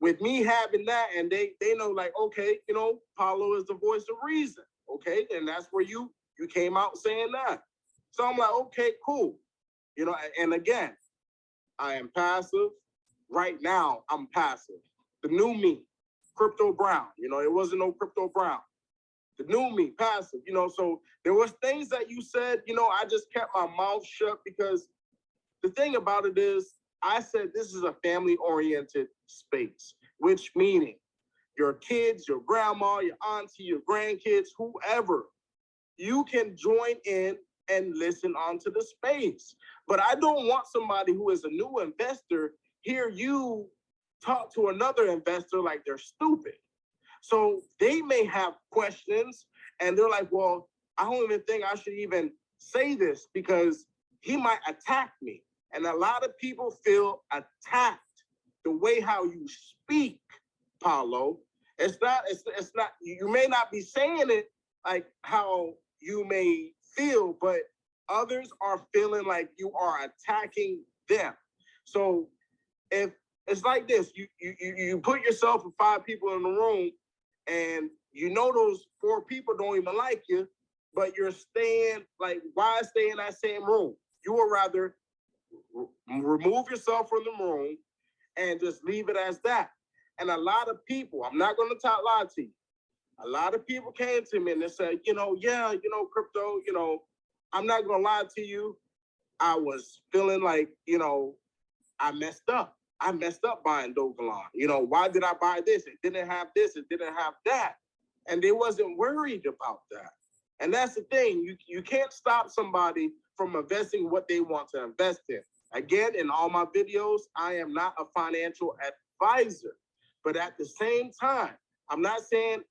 with me having that, and they know, like, okay, you know, Paulo is the voice of reason, okay? And that's where you came out saying that. So I'm like, okay, cool. You know, and again, I am passive. Right now, I'm passive. The new me, Crypto Brown, you know, it wasn't no Crypto Brown. The new me, passive, you know, so there was things that you said, you know, I just kept my mouth shut because the thing about it is, I said this is a family-oriented space, which meaning your kids, your grandma, your auntie, your grandkids, whoever, you can join in and listen onto the space. But I don't want somebody who is a new investor hear you talk to another investor like they're stupid. So they may have questions and they're like, well, I don't even think I should even say this because he might attack me. And a lot of people feel attacked the way how you speak, Paulo. It's not, you may not be saying it like how you may feel, but others are feeling like you are attacking them. So if it's like this, you put yourself with 5 people in the room and you know those 4 people don't even like you, but you're staying, like, why stay in that same room? You would rather remove yourself from the room and just leave it as that. And a lot of people, I'm not going to lie to you, a lot of people came to me and they said, you know, yeah, you know, crypto, you know, I'm not going to lie to you. I was feeling like, you know, I messed up. I messed up buying Dogelon. You know, why did I buy this? It didn't have this. It didn't have that. And they wasn't worried about that. And that's the thing. You can't stop somebody from investing what they want to invest in. Again, in all my videos, I am not a financial advisor. But at the same time, I'm not saying,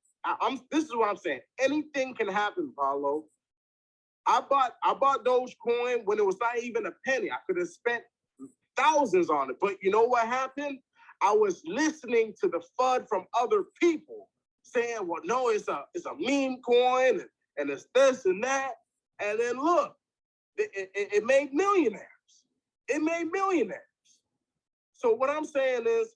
this is what I'm saying. Anything can happen, Paulo. I bought Dogecoin when it was not even a penny. I could have spent thousands on it. But you know what happened? I was listening to the FUD from other people saying, well, no, it's a meme coin and it's this and that. And then look, it made millionaires. It made millionaires. So what I'm saying is,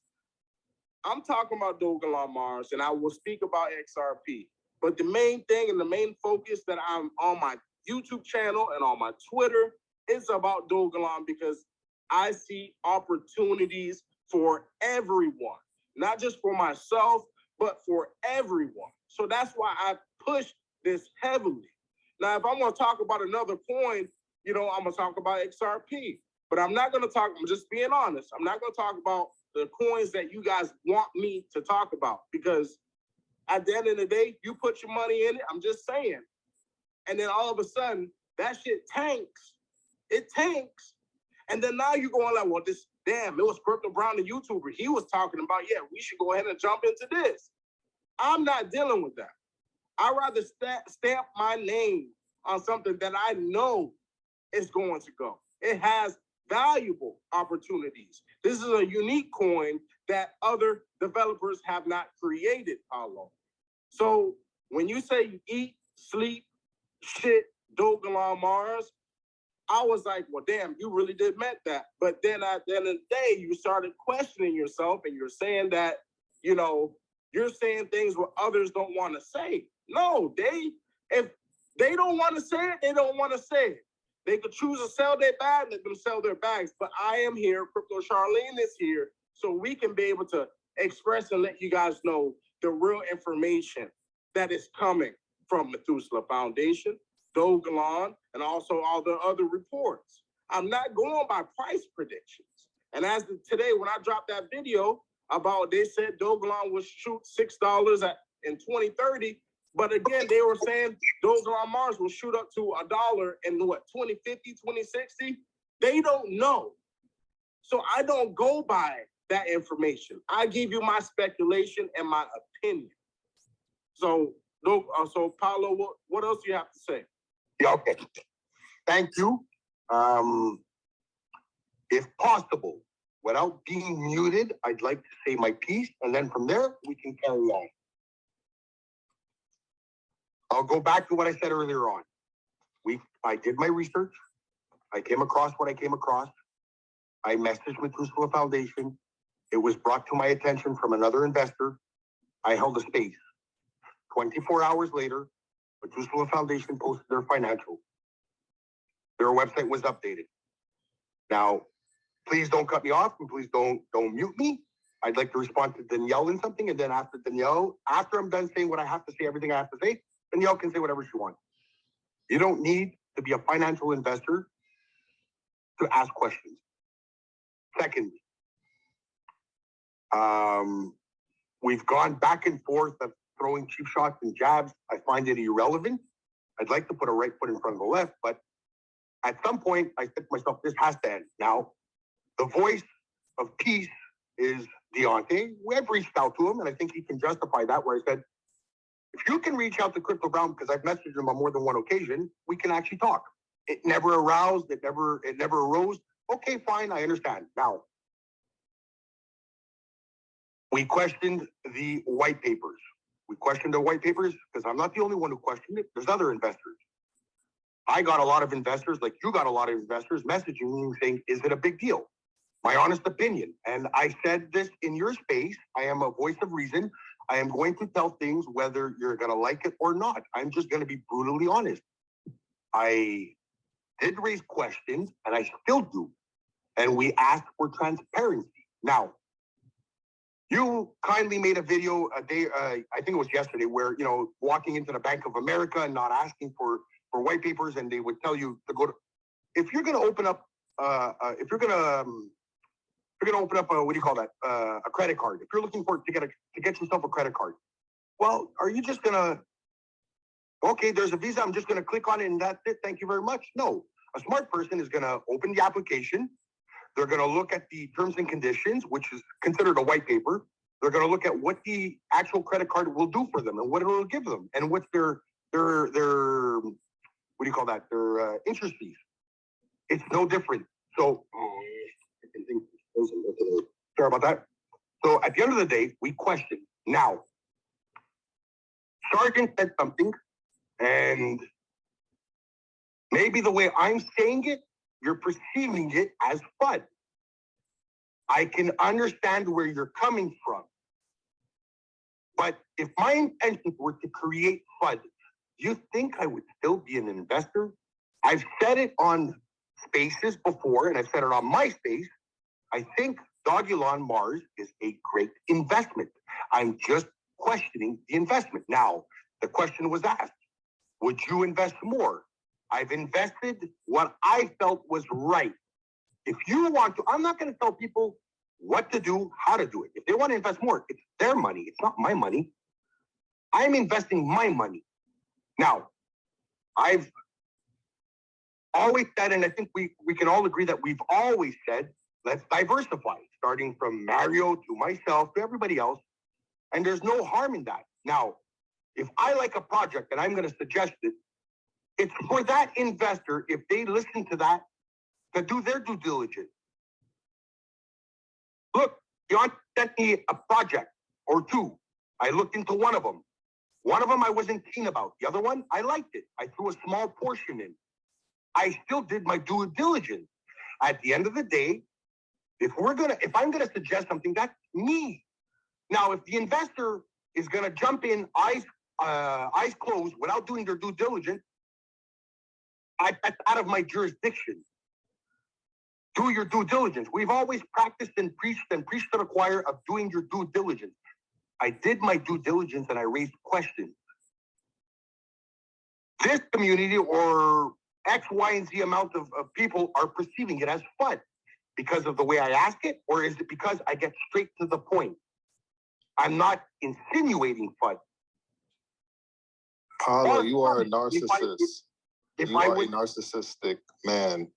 I'm talking about Dogelon Mars, and I will speak about XRP. But the main thing and the main focus that I'm on my YouTube channel and on my Twitter is about Dogelon because I see opportunities for everyone, not just for myself, but for everyone. So that's why I push this heavily. Now, if I'm going to talk about another coin, you know, I'm going to talk about XRP. But I'm not going to talk, I'm just being honest, I'm not going to talk about the coins that you guys want me to talk about because at the end of the day, you put your money in it, I'm just saying. And then all of a sudden, that shit tanks. It tanks. And then now you're going like, well, it was Crypto Brown, the YouTuber. He was talking about, yeah, we should go ahead and jump into this. I'm not dealing with that. I'd rather stamp my name on something that I know it's going to go. It has valuable opportunities. This is a unique coin that other developers have not created, Paulo. So when you say you eat, sleep, shit, Dogelon Mars, I was like, well, damn, you really did meant that. But then at the end of the day, you started questioning yourself and you're saying that, you know, you're saying things what others don't want to say. No, if they don't want to say it, they don't want to say it. They could choose to sell their bag, let them sell their bags. But I am here, Crypto Charlene is here, so we can be able to express and let you guys know the real information that is coming from Methuselah Foundation, Dogelon, and also all the other reports. I'm not going by price predictions. And as today, when I dropped that video about, they said Dogelon will shoot $6 in 2030. But again, they were saying Dogelon Mars will shoot up to $1 in what, 2050, 2060? They don't know. So I don't go by that information. I give you my speculation and my opinion. So Paulo, what else do you have to say? Yeah, okay. Thank you. If possible, without being muted, I'd like to say my piece, and then from there, we can carry on. I'll go back to what I said earlier on. I did my research. I came across what I came across. I messaged Methuselah Foundation. It was brought to my attention from another investor. I held a space. 24 hours later, Methuselah Foundation posted their financials. Their website was updated. Now, please don't cut me off and please don't mute me. I'd like to respond to Danielle in something, and then after I'm done saying what I have to say, everything I have to say, Danielle can say whatever she wants. You don't need to be a financial investor to ask questions. Secondly, we've gone back and forth of throwing cheap shots and jabs. I find it irrelevant. I'd like to put a right foot in front of the left, but at some point, I said to myself, this has to end. Now, the voice of peace is Deontay. We've reached out to him, and I think he can justify that, where I said, if you can reach out to Crypto Brown, because I've messaged him on more than one occasion, we can actually talk. It never aroused, it never arose. Okay, fine, I understand. Now, we questioned the white papers. We questioned the white papers because I'm not the only one who questioned it. There's other investors. I got a lot of investors, like you got a lot of investors, messaging me saying, is it a big deal? My honest opinion. And I said this in your space. I am a voice of reason. I am going to tell things whether you're going to like it or not. I'm just going to be brutally honest. I did raise questions, and I still do. And we asked for transparency. Now, you kindly made a video a day, I think it was yesterday, where, you know, walking into the Bank of America and not asking for white papers, and they would tell you to go to, if you're going to open up, if you're going to open up a, what do you call that? A credit card. If you're looking for to get yourself a credit card, well, are you just gonna, okay, there's a Visa, I'm just gonna click on it and that's it, thank you very much? No, a smart person is gonna open the application. They're gonna look at the terms and conditions, which is considered a white paper. They're gonna look at what the actual credit card will do for them and what it will give them and what's their what do you call that? Their interest fees. It's no different. So, sorry about that. So at the end of the day, we question. Now, Sergeant said something, and maybe the way I'm saying it, you're perceiving it as FUD. I can understand where you're coming from. But if my intentions were to create FUD, do you think I would still be an investor? I've said it on spaces before, and I've said it on my space. I think Dogelon Mars is a great investment. I'm just questioning the investment. Now, the question was asked, would you invest more? I've invested what I felt was right. If you want to, I'm not going to tell people what to do, how to do it. If they want to invest more, it's their money. It's not my money. I'm investing my money. Now, I've always said, and I think we can all agree that we've always said, let's diversify, starting from Mario to myself to everybody else. And there's no harm in that. Now, if I like a project and I'm going to suggest it, It's for that investor, if they listen to that, to do their due diligence. Look, John sent me a project or two. I looked into one of them. One of them I wasn't keen about. The other one, I liked it. I threw a small portion in. I still did my due diligence. At the end of the day, if I'm gonna suggest something, that's me. Now, if the investor is gonna jump in eyes closed without doing their due diligence, that's out of my jurisdiction. Do your due diligence. We've always practiced and preached to the choir of doing your due diligence. I did my due diligence and I raised questions. This community or X, Y, and Z amount of people are perceiving it as fun because of the way I ask it, or is it because I get straight to the point? I'm not insinuating fun. Paulo, you are a narcissist. You are a narcissistic man.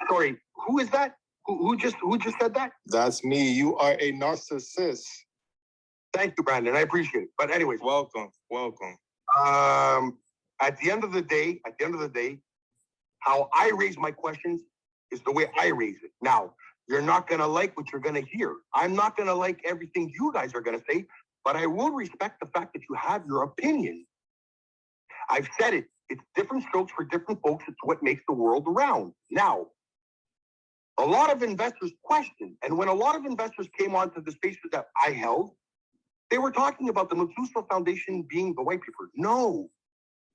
Sorry, who is that? Who just said that? That's me. You are a narcissist. Thank you, Brandon. I appreciate it. But anyways, welcome. At the end of the day, how I raise my questions is the way I raise it. Now, you're not gonna like what you're gonna hear. I'm not gonna like everything you guys are gonna say, but I will respect the fact that you have your opinion. I've said it. It's different strokes for different folks. It's what makes the world round. Now, a lot of investors question, and when a lot of investors came onto the spaces that I held, they were talking about the Methuselah Foundation being the white paper. No.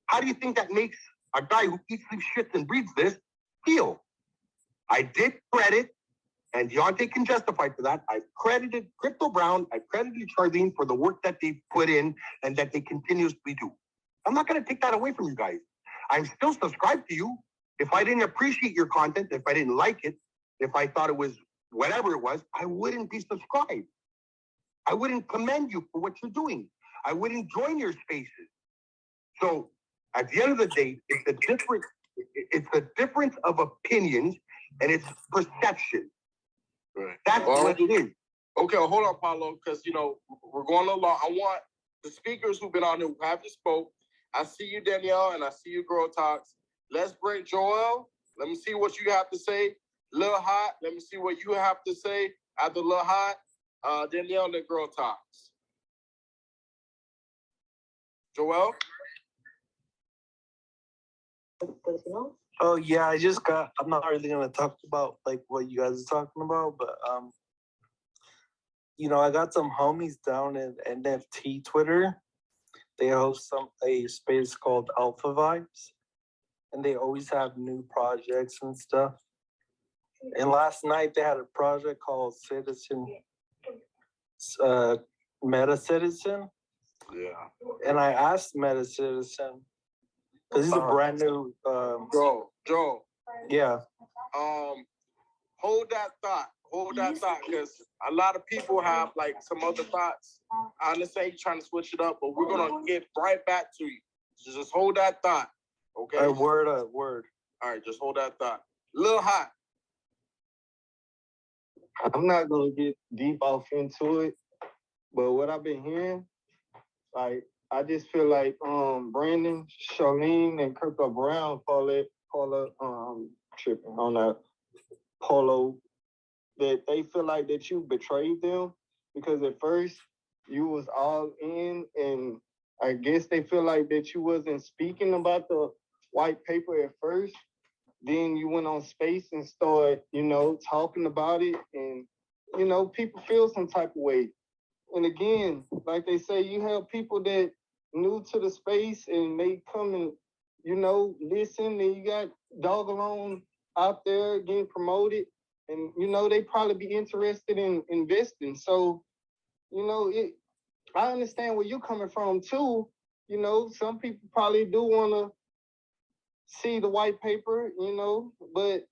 How do you think that makes a guy who eats, sleeps, shits, and breathes this feel? I did credit, and Deontay can justify for that. I credited Crypto Brown, I credited Charlene for the work that they put in and that they continuously do. I'm not going to take that away from you guys. I'm still subscribed to you. If I didn't appreciate your content, if I didn't like it, if I thought it was whatever it was, I wouldn't be subscribed. I wouldn't commend you for what you're doing. I wouldn't join your spaces. So at the end of the day, it's a difference of opinions and it's perception. Right. That's what it is. Okay, well, hold on, Paulo, because we're going along. I want the speakers who've been on here who haven't spoke. I see you, Danielle, and I see you, Girl Talks. Let's bring Joel. Let me see what you have to say. Lil Hot, let me see what you have to say. After Lil Hot, Danielle and the Girl Talks. Joel? Oh yeah, I'm not really gonna talk about like what you guys are talking about, but I got some homies down in NFT Twitter. They host a space called Alpha Vibes, and they always have new projects and stuff. And last night they had a project called Meta Citizen. Yeah. And I asked Meta Citizen, because he's a brand new Joel. Yeah. Hold that thought, because a lot of people have like some other thoughts. I understand you're trying to switch it up, but we're gonna get right back to you. So just hold that thought, okay? Word. All right, just hold that thought. Lil Hot. I'm not gonna get deep off into it, but what I've been hearing, like, I just feel like Brandon, Charlene, and Crypto Brown tripping on that Polo, that they feel like that you betrayed them because at first you was all in, and I guess they feel like that you wasn't speaking about the white paper at first. Then you went on space and started, talking about it, and people feel some type of way. And again, like they say, you have people that new to the space and they come and, listen, and you got Dogelon out there getting promoted, and, they probably be interested in investing. So, I understand where you're coming from too. Some people probably do want to see the white paper, but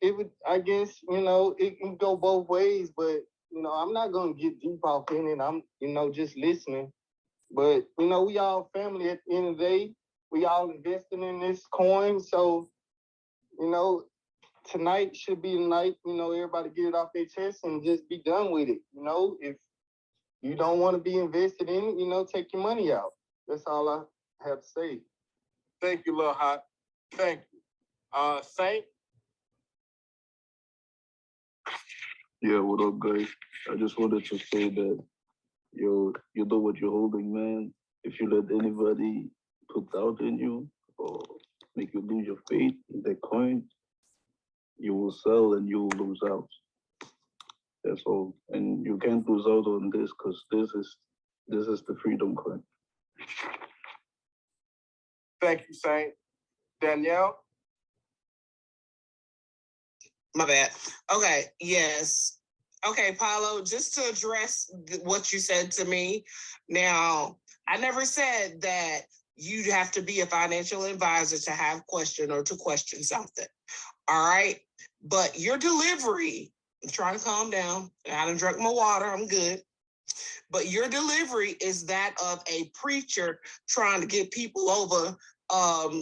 it would, I guess, it can go both ways, but, I'm not going to get deep off in it. I'm, just listening. But, we all family at the end of the day. We all investing in this coin. So, tonight should be the night, everybody get it off their chest and just be done with it. If you don't want to be invested in it, take your money out. That's all I have to say. Thank you, Lil Hot. Thank you. Saint? Yeah, what up, guys? I just wanted to say that you know what you're holding, man. If you let anybody put doubt in you or make you lose your faith in that coin, you will sell and you will lose out. That's all. And you can't lose out on this because this is the freedom coin. Thank you, Saint. Danielle? My bad. Okay, yes. Okay, Paulo, just to address what you said to me. Now, I never said that you'd have to be a financial advisor to have question or to question something. All right. But your delivery, I'm trying to calm down. I done drunk my water. I'm good. But your delivery is that of a preacher trying to get people over,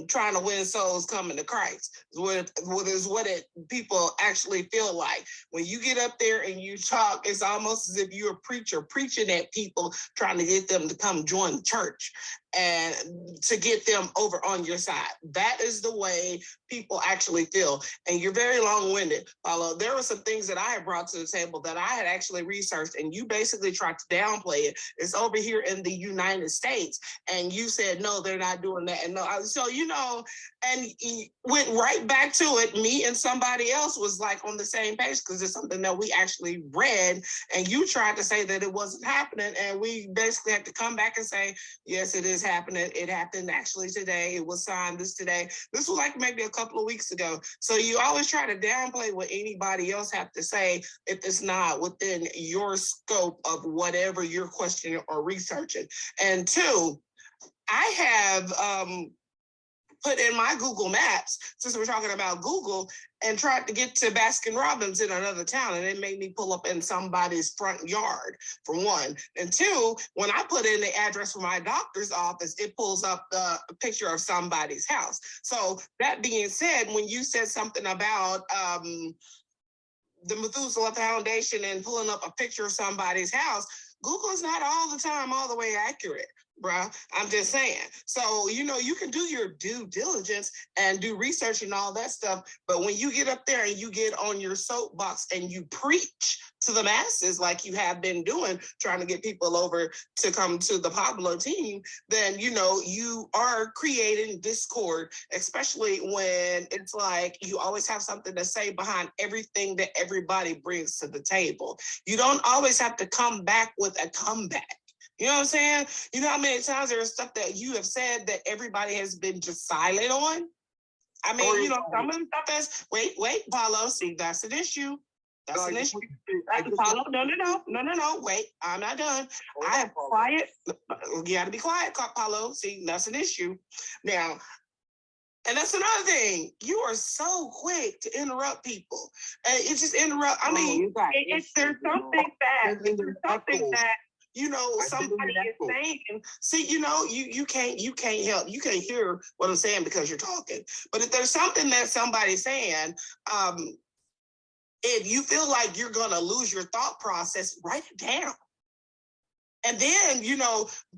trying to win souls coming to Christ. Is what people actually feel like. When you get up there and you talk, it's almost as if you're a preacher preaching at people, trying to get them to come join the church and to get them over on your side. That is the way people actually feel. And you're very long-winded, Paulo. There were some things that I had brought to the table that I had actually researched, and you basically tried to downplay it. It's over here in the United States, and you said, no, they're not doing that. And no, so, and he went right back to it. Me and somebody else was like on the same page because it's something that we actually read, and you tried to say that it wasn't happening, and we basically had to come back and say, yes, it is happening. It happened actually today. It was signed this today. This was like maybe a couple of weeks ago. So you always try to downplay what anybody else have to say if it's not within your scope of whatever you're questioning or researching. And two, I have put in my Google Maps, since we're talking about Google, and tried to get to Baskin Robbins in another town, and it made me pull up in somebody's front yard, for one. And two, when I put in the address for my doctor's office, it pulls up the picture of somebody's house. So that being said, when you said something about the Methuselah Foundation and pulling up a picture of somebody's house, Google is not all the time all the way accurate, bruh. I'm just saying. So, you can do your due diligence and do research and all that stuff. But when you get up there and you get on your soapbox and you preach to the masses like you have been doing, trying to get people over to come to the Pablo team, then, you are creating discord, especially when it's like you always have something to say behind everything that everybody brings to the table. You don't always have to come back with a comeback. You know what I'm saying? You know how many times there's stuff that you have said that everybody has been just silent on? I mean, some of the stuff that's, wait, Paulo, see, that's an issue. That's an issue. Paulo, no, wait, I'm not done. I am quiet. You got to be quiet, Paulo. See, that's an issue. Now, and that's another thing. You are so quick to interrupt people. And it just interrupt. I mean, if there's something that somebody is saying, see, you can't help. You can't hear what I'm saying because you're talking. But if there's something that somebody's saying, if you feel like you're going to lose your thought process, write it down. And then,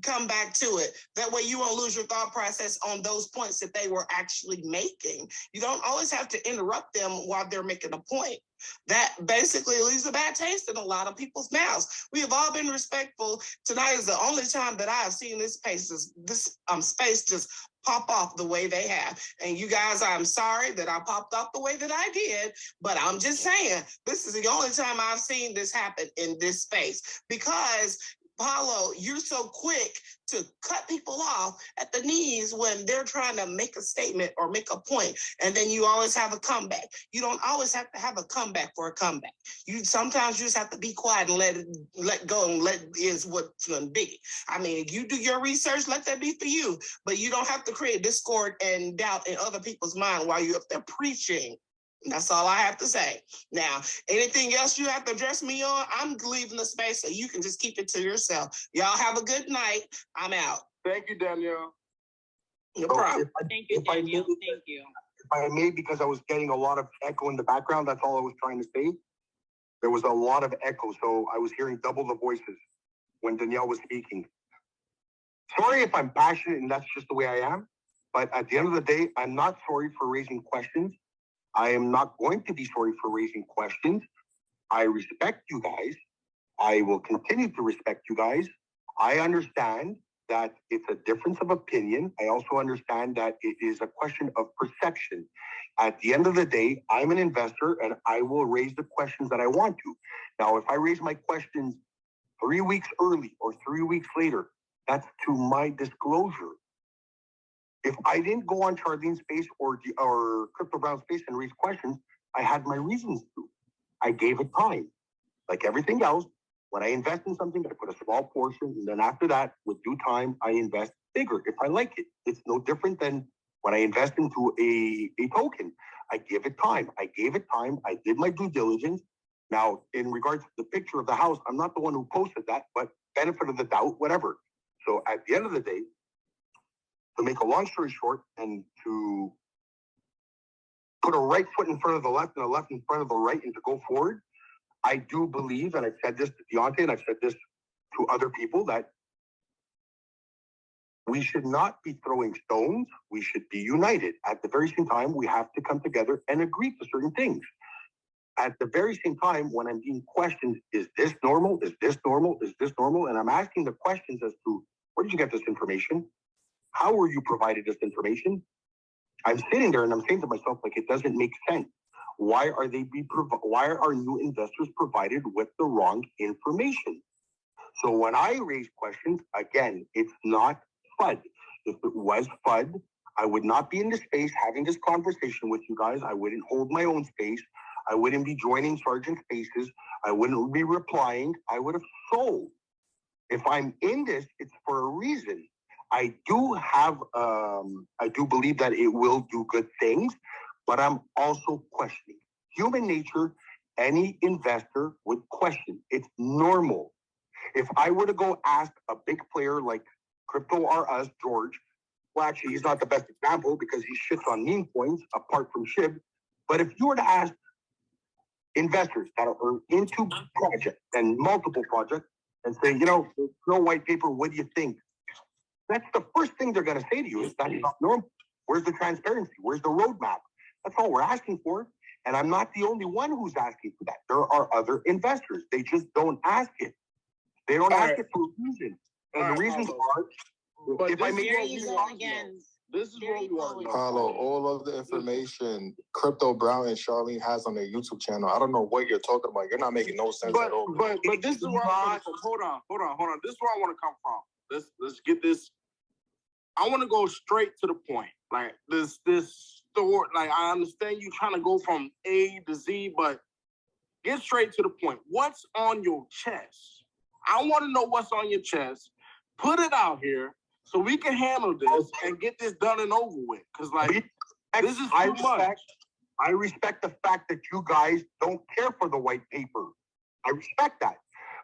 come back to it. That way you won't lose your thought process on those points that they were actually making. You don't always have to interrupt them while they're making a point. That basically leaves a bad taste in a lot of people's mouths. We have all been respectful. Tonight is the only time that I have seen this space just pop off the way they have. And you guys, I'm sorry that I popped off the way that I did, but I'm just saying, this is the only time I've seen this happen in this space, because Paulo, you're so quick to cut people off at the knees when they're trying to make a statement or make a point, and then you always have a comeback. You don't always have to have a comeback for a comeback. Sometimes you just have to be quiet and let go and let is what's gonna be. I mean, you do your research, let that be for you, but you don't have to create discord and doubt in other people's mind while you're up there preaching. That's all I have to say. Now, anything else you have to address me on, I'm leaving the space so you can just keep it to yourself. Y'all have a good night. I'm out. Thank you, Danielle. No problem. Thank you, Danielle. Thank you. If I may, because I was getting a lot of echo in the background, that's all I was trying to say. There was a lot of echo, so I was hearing double the voices when Danielle was speaking. Sorry if I'm passionate and that's just the way I am. But at the end of the day, I'm not sorry for raising questions. I am not going to be sorry for raising questions. I respect you guys. I will continue to respect you guys. I understand that it's a difference of opinion. I also understand that it is a question of perception. At the end of the day, I'm an investor and I will raise the questions that I want to. Now, if I raise my questions 3 weeks early or 3 weeks later, that's to my disclosure. If I didn't go on Charlene's space or Crypto Brown's space and raise questions, I had my reasons to. I gave it time. Like everything else, when I invest in something, I put a small portion, and then after that, with due time, I invest bigger if I like it. It's no different than when I invest into a token. I give it time. I gave it time. I did my due diligence. Now, in regards to the picture of the house, I'm not the one who posted that, but benefit of the doubt, whatever. So at the end of the day, to make a long story short, and to put a right foot in front of the left and a left in front of the right and to go forward, I do believe, and I've said this to Deontay and I've said this to other people, that we should not be throwing stones. We should be united. At the very same time, we have to come together and agree to certain things. At the very same time, when I'm being questioned, is this normal? Is this normal? Is this normal? And I'm asking the questions as to, where did you get this information? How were you provided this information? I'm sitting there and I'm saying to myself, like, it doesn't make sense. Why are new investors provided with the wrong information? So when I raise questions, again, it's not FUD. If it was FUD, I would not be in this space having this conversation with you guys. I wouldn't hold my own space. I wouldn't be joining Sergeant spaces. I wouldn't be replying. I would have sold. If I'm in this, it's for a reason. I do believe that it will do good things, but I'm also questioning. Human nature, any investor would question. It's normal. If I were to go ask a big player like Crypto R Us, George, well, actually, he's not the best example because he shits on meme coins apart from SHIB. But if you were to ask investors that are into projects and multiple projects and say, there's no white paper, what do you think? That's the first thing they're going to say to you is that's not normal. Where's the transparency? Where's the roadmap? That's all we're asking for. And I'm not the only one who's asking for that. There are other investors. They just don't ask it. They don't ask it for a reason. And the reasons are, but if I may... This is what we want to know. Paulo, all of the information Crypto Brown and Charlene has on their YouTube channel. I don't know what you're talking about. You're not making no sense at all. But this is where I'm from. Hold on. This is where I want to come from. Let's get this. I want to go straight to the point. Like this story. Like I understand you trying to go from A to Z, but get straight to the point. What's on your chest? I want to know what's on your chest. Put it out here so we can handle this and get this done and over with. Because this is too much. I respect the fact that you guys don't care for the white paper. I respect that.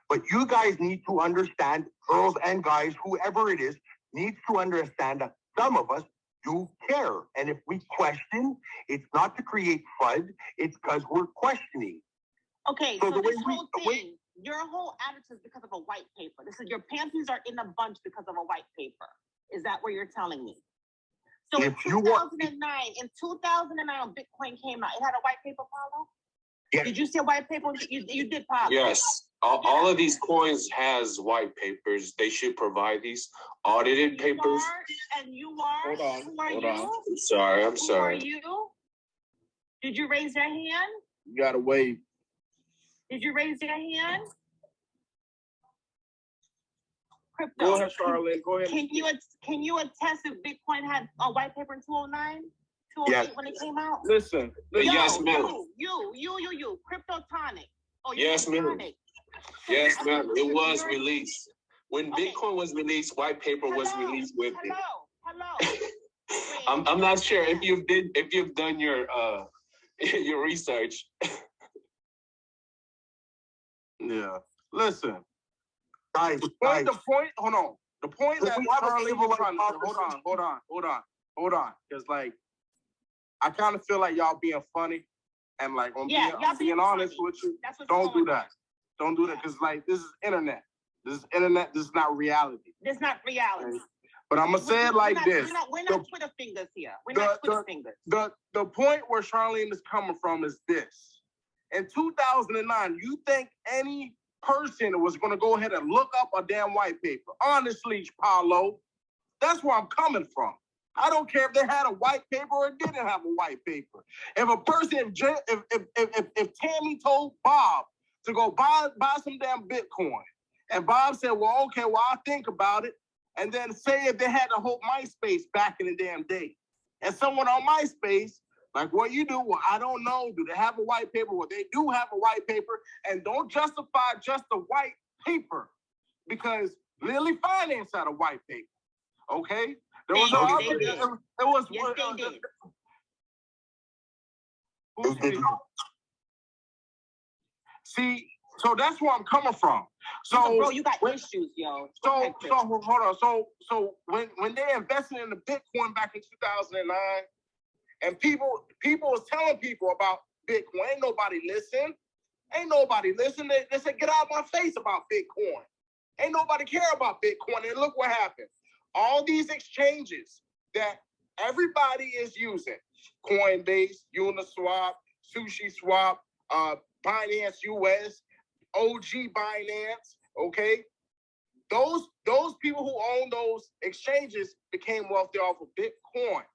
But you guys need to understand, girls and guys, whoever it is, needs to understand that some of us do care. And if we question, it's not to create FUD, it's because we're questioning. Okay, so this whole thing, your whole attitude is because of a white paper. This is your panties are in a bunch because of a white paper. Is that what you're telling me? So in 2009, when Bitcoin came out, it had a white paper, Paulo? Yeah. Did you see a white paper? You did, Paulo? Yes. All of these coins has white papers. They should provide these audited papers. And you are? Hold on. I'm sorry. Who are you? Did you raise your hand? You gotta wait. Did you raise your hand? Crypto. Go ahead, Charlene. Go ahead. Can you attest if Bitcoin had a white paper in 2009? 2008 when it came out? Listen. Yes, ma'am. You. Cryptotonic. Oh, yes, ma'am. Yes, ma'am. It was released. When Bitcoin was released, white paper was released with it. Hello. I'm not sure if you've done your research. Yeah. Listen. Guys. The point, hold on. The point that Charlie was trying to hold on. Because I kind of feel like y'all being funny. And being honest with you, don't do that. Don't do that. Because this is internet. This is internet. This is not reality. This is not reality. But I'm gonna say it like this. We're not Twitter fingers here. We're not Twitter fingers. The point where Charlene is coming from is this. In 2009, you think any person was gonna go ahead and look up a damn white paper? Honestly, Paulo, that's where I'm coming from. I don't care if they had a white paper or didn't have a white paper. If a person, if Tammy told Bob to go buy some damn Bitcoin, and Bob said, well, okay, well, I'll think about it. And then say if they had a whole MySpace back in the damn day. And someone on MySpace, like what you do, well, I don't know. Do they have a white paper? Well, they do have a white paper. And don't justify just the white paper. Because Lily Finance had a white paper. Okay? There was See, so that's where I'm coming from. So, bro, you got issues, yo. So hold on. So when they invested in the Bitcoin back in 2009, and people was telling people about Bitcoin, ain't nobody listen. They said, get out of my face about Bitcoin. Ain't nobody care about Bitcoin. And look what happened. All these exchanges that everybody is using, Coinbase, Uniswap, SushiSwap, Binance US, OG Binance, okay? Those people who own those exchanges became wealthy off of Bitcoin.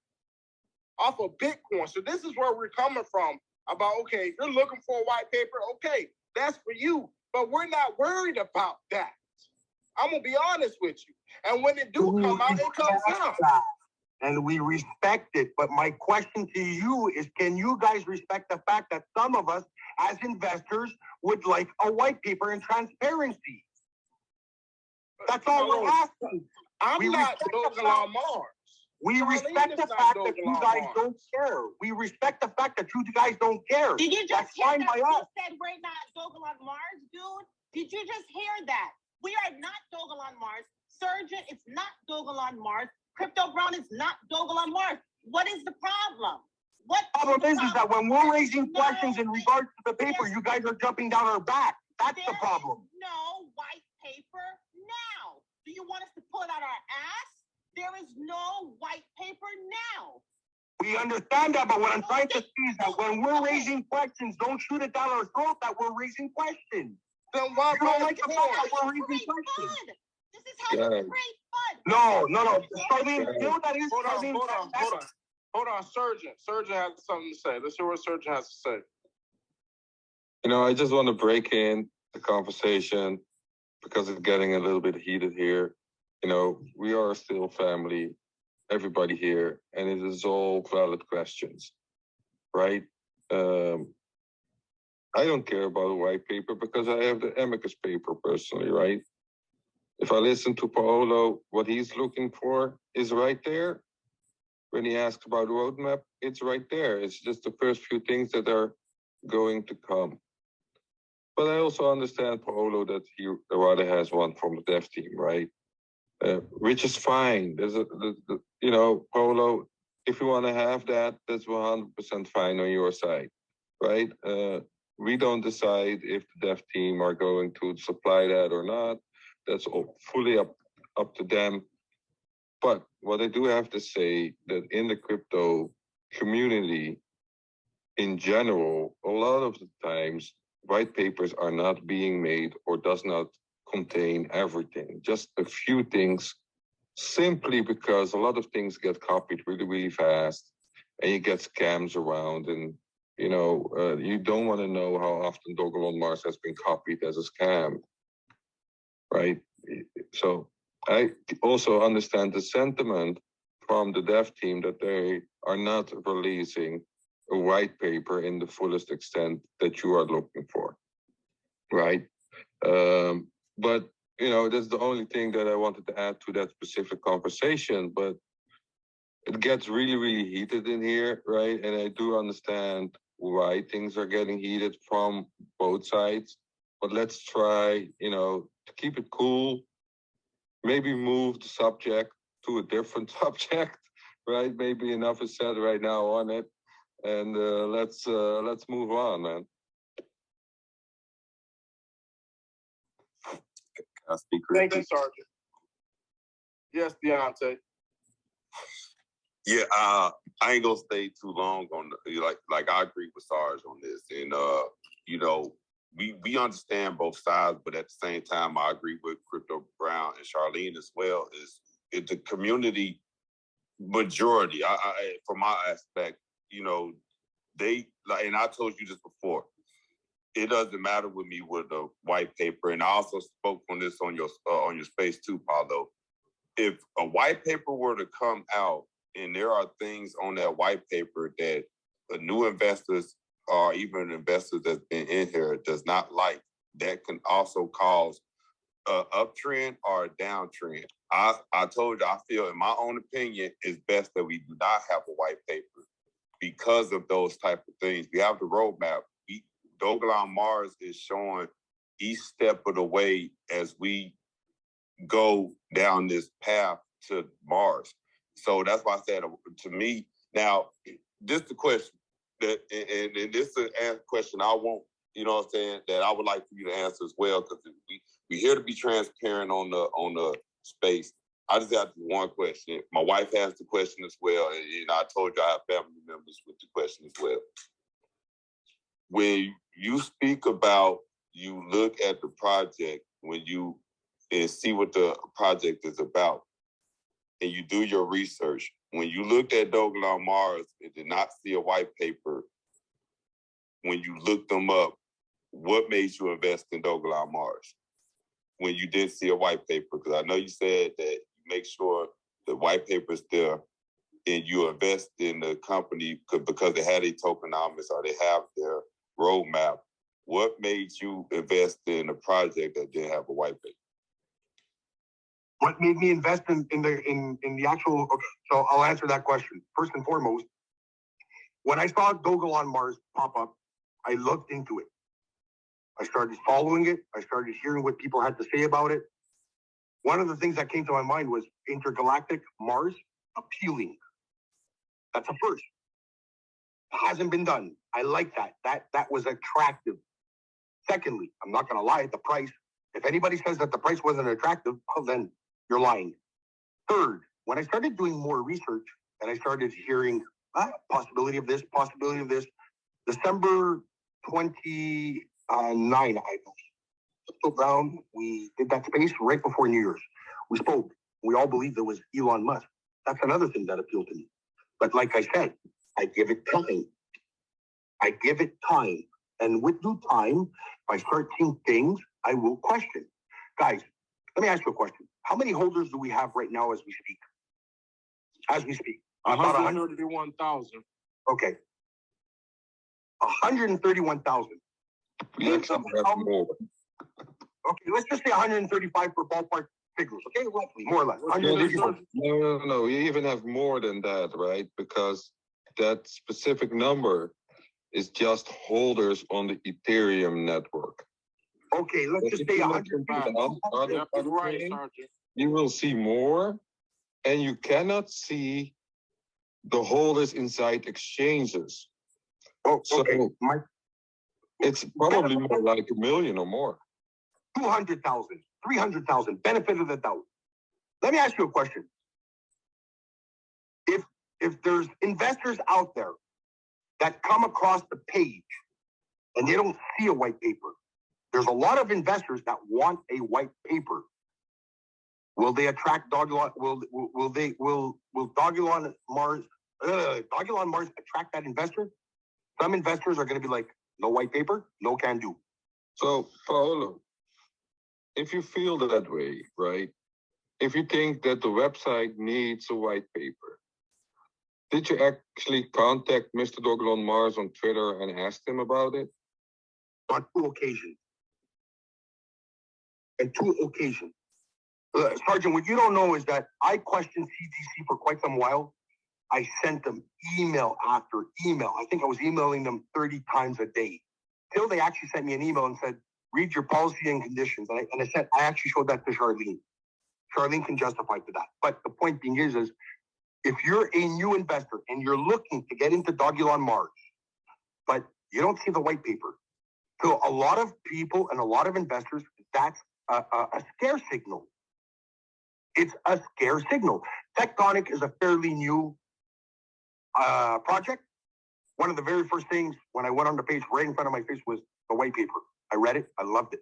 So this is where we're coming from about, okay, if you're looking for a white paper, okay, that's for you. But we're not worried about that. I'm going to be honest with you. And when it do come out, it comes out. And we respect it. But my question to you is, can you guys respect the fact that some of us as investors would like a white paper and transparency? That's all we're asking. I'm not Dogelon Mars. We respect the fact that you guys don't care. We respect the fact that you guys don't care. Did you just hear that? You said we're not Dogelon Mars, dude? Did you just hear that? We are not Dogelon Mars. Surgeon, it's not Dogelon Mars. Crypto Brown is not Dogelon Mars. What is the problem? What problem is that when we're raising questions in regards to the paper, you guys are jumping down our back. That's the problem. No white paper now. Do you want us to pull it out our ass? There is no white paper now. We understand that, but what I'm trying to say is that when we're raising questions, don't shoot it down our throat that we're raising questions. Then why you don't like the fact that we're raising questions? This is how you create fun. No. Charlene, Hold on, Surgeon. Surgeon has something to say. Let's hear what Surgeon has to say. You know, I just want to break in the conversation because it's getting a little bit heated here. You know, we are still family, everybody here, and it is all valid questions, right? I don't care about a white paper because I have the amicus paper personally, right? If I listen to Paolo, what he's looking for is right there. When he asks about the roadmap, it's right there. It's just the first few things that are going to come. But I also understand, Paolo, that he rather has one from the dev team, right? Which is fine. You know, Paolo, if you want to have that, that's 100% fine on your side, right? We don't decide if the dev team are going to supply that or not. That's all fully up to them. But what I do have to say that in the crypto community in general, a lot of the times white papers are not being made or does not contain everything, just a few things, simply because a lot of things get copied really, really fast and you get scams around. And, you know, you don't want to know how often Dogelon Mars has been copied as a scam, right? So I also understand the sentiment from the dev team that they are not releasing a white paper in the fullest extent that you are looking for, right? But, you know, that's the only thing that I wanted to add to that specific conversation. But it gets really, really heated in here, right? And I do understand why things are getting heated from both sides. But let's try, you know, to keep it cool. Maybe move the subject to a different subject, right? Maybe enough is said right now on it. And let's move on, man. I speak. Thank you, Sergeant. Yes, Deontay. Yeah, I ain't gonna stay too long on the, like I agree with Sarge on this, and you know, we understand both sides, but at the same time, I agree with Crypto Brown and Charlene as well. Is the community majority? I from my aspect, you know, they like, and I told you this before. It doesn't matter with me with the white paper, and I also spoke on this on your space too, Paulo. If a white paper were to come out and there are things on that white paper that the new investors or even investors that's been in here does not like, that can also cause an uptrend or a downtrend. I told you, I feel, in my own opinion, it's best that we do not have a white paper because of those type of things. We have the roadmap. Dogelon Mars is showing each step of the way as we go down this path to Mars. So that's why I said, to me, now, this is the question, that, and this is a question I want, you know what I'm saying, that I would like for you to answer as well, because we're here to be transparent on the space. I just have one question. My wife has the question as well, and I told you I have family members with the question as well. When you speak about, you look at the project, when you and see what the project is about, and you do your research, when you looked at Dogelon Mars and did not see a white paper, when you looked them up, what made you invest in Dogelon Mars when you didn't see a white paper? Because I know you said that you make sure the white paper is there and you invest in the company because they had a tokenomics or they have their roadmap. What made you invest in a project that didn't have a white paper? What made me invest in the actual? Okay, so I'll answer that question. First and foremost, when I saw Dogelon Mars pop up, I looked into it. I started following it. I started hearing what people had to say about it. One of the things that came to my mind was intergalactic Mars appealing. That's a first. It hasn't been done. I like that. That was attractive. Secondly, I'm not going to lie, the price. If anybody says that the price wasn't attractive, well, then you're lying. Third, when I started doing more research and I started hearing possibility of this, December 29, I believe. Crypto Brown, we did that space right before New Year's. We spoke. We all believed it was Elon Musk. That's another thing that appealed to me. But like I said, I give it time. And with due time, if I start seeing things, I will question. Guys, let me ask you a question. How many holders do we have right now as we speak? About 131,000. Okay. 131,000. We actually have more. Okay, let's just say 135 for ballpark figures, okay? Roughly, more or less. No, you even have more than that, right? Because that specific number is just holders on the Ethereum network. Okay, let's just say 100,000. You will see more, and you cannot see the holders inside exchanges. Oh, okay. So it's probably more like 1 million or more. 200,000, 300,000, benefit of the doubt. Let me ask you a question. If there's investors out there that come across the page and they don't see a white paper, there's a lot of investors that want a white paper. Will they attract Dogelon? Will Dogelon Mars attract that investor? Some investors are going to be like, no white paper, no can do. So, Paolo, if you feel that way, right? If you think that the website needs a white paper, did you actually contact Mr. Dogelon Mars on Twitter and ask him about it? On two occasions. Sergeant, what you don't know is that I questioned CDC for quite some while. I sent them email after email. I think I was emailing them 30 times a day. Till they actually sent me an email and said, read your policy and conditions. And I actually showed that to Charlene. Charlene can justify to that. But the point being is if you're a new investor and you're looking to get into Dogelon Mars, but you don't see the white paper, so a lot of people and a lot of investors, that's a scare signal. It's a scare signal. Tectonic is a fairly new project. One of the very first things when I went on the page right in front of my face was the white paper. I read it. I loved it.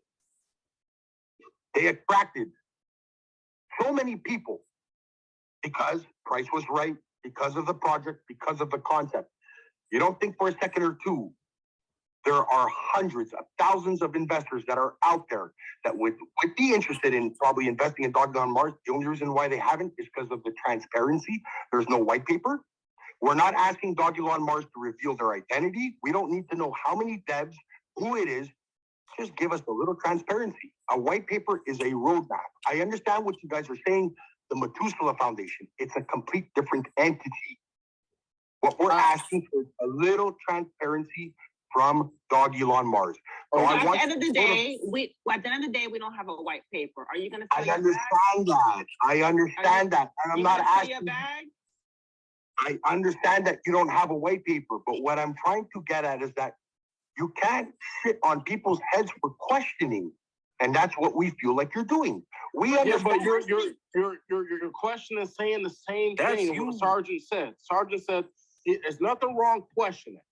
They attracted so many people because price was right, because of the project, because of the concept. You don't think for a second or two, there are hundreds of thousands of investors that are out there that would be interested in probably investing in Dogelon Mars. The only reason why they haven't is because of the transparency. There's no white paper. We're not asking Dogelon Mars to reveal their identity. We don't need to know how many devs, who it is. Just give us a little transparency. A white paper is a roadmap. I understand what you guys are saying, the Methuselah Foundation. It's a complete different entity. What we're asking for is a little transparency from Dogelon Mars. So at the end of the day, we don't have a white paper. Are you going to? I understand that. I understand that, and I'm not asking. I understand that you don't have a white paper, but what I'm trying to get at is that you can't sit on people's heads for questioning, and that's what we feel like you're doing. We understand. Yeah, but your question is saying the same thing. What Sergeant said. Sergeant said there's nothing wrong questioning,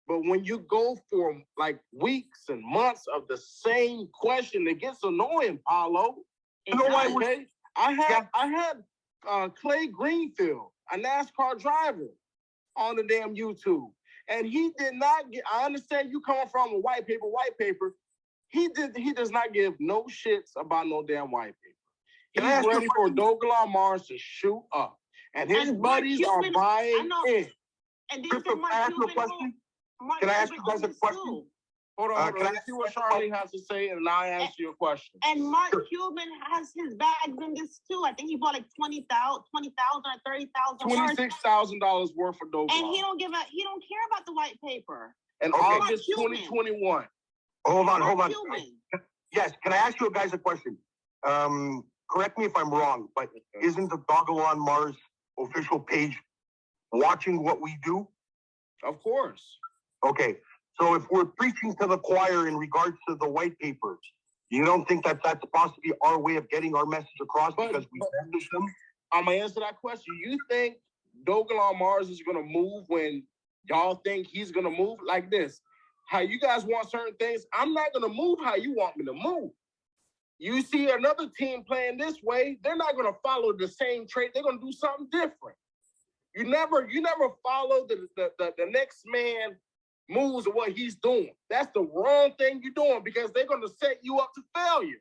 but when you go for like weeks and months of the same question, it gets annoying, Paulo. You know why? Okay, I had Clay Greenfield, a NASCAR driver, on the damn YouTube. And he did not get, I understand you coming from a white paper. He does not give no shits about no damn white paper. He's ready for Dogelon Mars to shoot up. And his buddies are buying in. And can I ask you a question? Can I ask you guys a question? Hold on. Let's see what Charlie has to say, and I answer your question. And Mark Cuban has his bags in this too. I think he bought like 20,000 or 30,000. $26,000 worth of Dogelon. And he don't care about the white paper. And August 2021. Hold on. Yes, can I ask you guys a question? Correct me if I'm wrong, but isn't the Dogelon Mars official page watching what we do? Of course. Okay. So if we're preaching to the choir in regards to the white papers, you don't think that that's possibly our way of getting our message across because we publish them? I'm going to answer that question. You think Dogelon Mars is going to move when y'all think he's going to move like this? How you guys want certain things, I'm not going to move how you want me to move. You see another team playing this way, they're not going to follow the same trait. They're going to do something different. You never follow the next man moves of what he's doing. That's the wrong thing you're doing because they're going to set you up to failure.